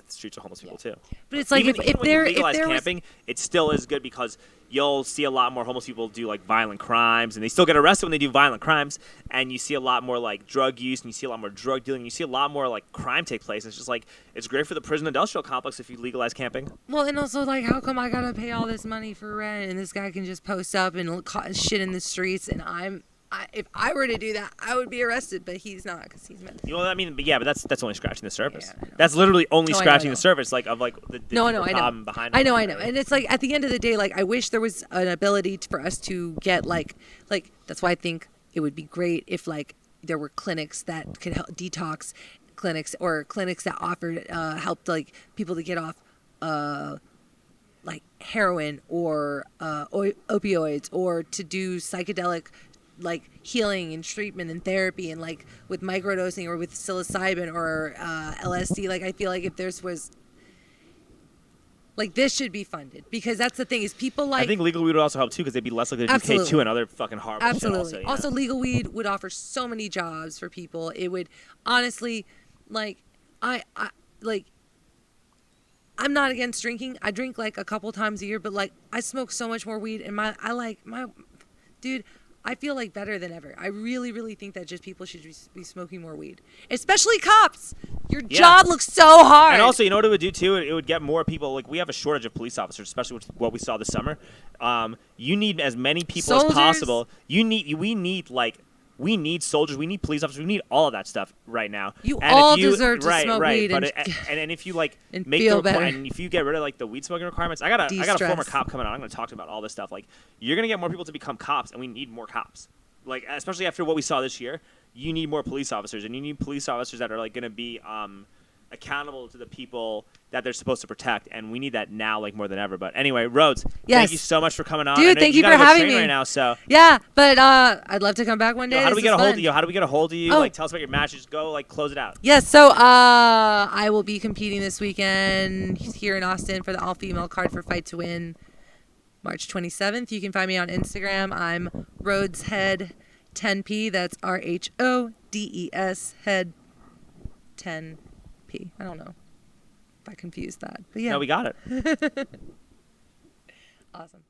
streets of homeless people too. But it's like even if when you there legalize was camping, it still is good because you'll see a lot more homeless people do like violent crimes, and they still get arrested when they do violent crimes. And you see a lot more like drug use, and you see a lot more drug dealing. You see a lot more like crime take place. It's just like it's great for the prison industrial complex if you legalize camping. well, and also like how come I gotta pay all this money for rent and this guy can just post up and shit in the streets and if I were to do that, I would be arrested, but he's not because he's meant. You know what I mean? But yeah, but that's only scratching the surface. Yeah, I know. That's literally only No, I know, scratching I know. the surface, like of like the problem behind it. I know, and it's like at the end of the day, like I wish there was an ability for us to get like that's why I think it would be great if like there were clinics that could help detox clinics or clinics that offered helped like people to get off like heroin or opioids or to do psychedelic like healing and treatment and therapy and like with microdosing or with psilocybin or LSD. Like I feel like if there's was like this should be funded because that's the thing is people like I think legal weed would also help too because they'd be less likely to do K2 and other fucking horrible absolutely. shit Also, legal weed would offer so many jobs for people. It would honestly, like, I like. I'm not against drinking. I drink like a couple times a year, but like I smoke so much more weed, and dude. I feel like better than ever. I really, really think that just people should be smoking more weed, especially cops. Your job looks so hard. And also, you know what it would do too? It would get more people. Like we have a shortage of police officers, especially with what we saw this summer. You need as many people as possible. We need soldiers. We need police officers. We need all of that stuff right now. You all deserve to smoke weed and if you like and make feel the better. and if you get rid of like the weed smoking requirements, I got a former cop coming on. I'm going to talk to him about all this stuff. Like you're going to get more people to become cops, and we need more cops. Like especially after what we saw this year, you need more police officers, and you need police officers that are like going to be accountable to the people that they're supposed to protect, and we need that now like more than ever. But anyway, Rhodes, thank you so much for coming on. Dude, thank you for having me right now. So yeah, but I'd love to come back one day. How do we get a hold of you? How do we get a hold of you? Like, tell us about your matches. Go, like, close it out. Yes, so I will be competing this weekend here in Austin for the all-female card for Fight to Win, March 27th. You can find me on Instagram. I'm Rhodes Head 10P. That's RHODES Head 10P. I don't know if I confused that, but yeah. No, we got it. Awesome.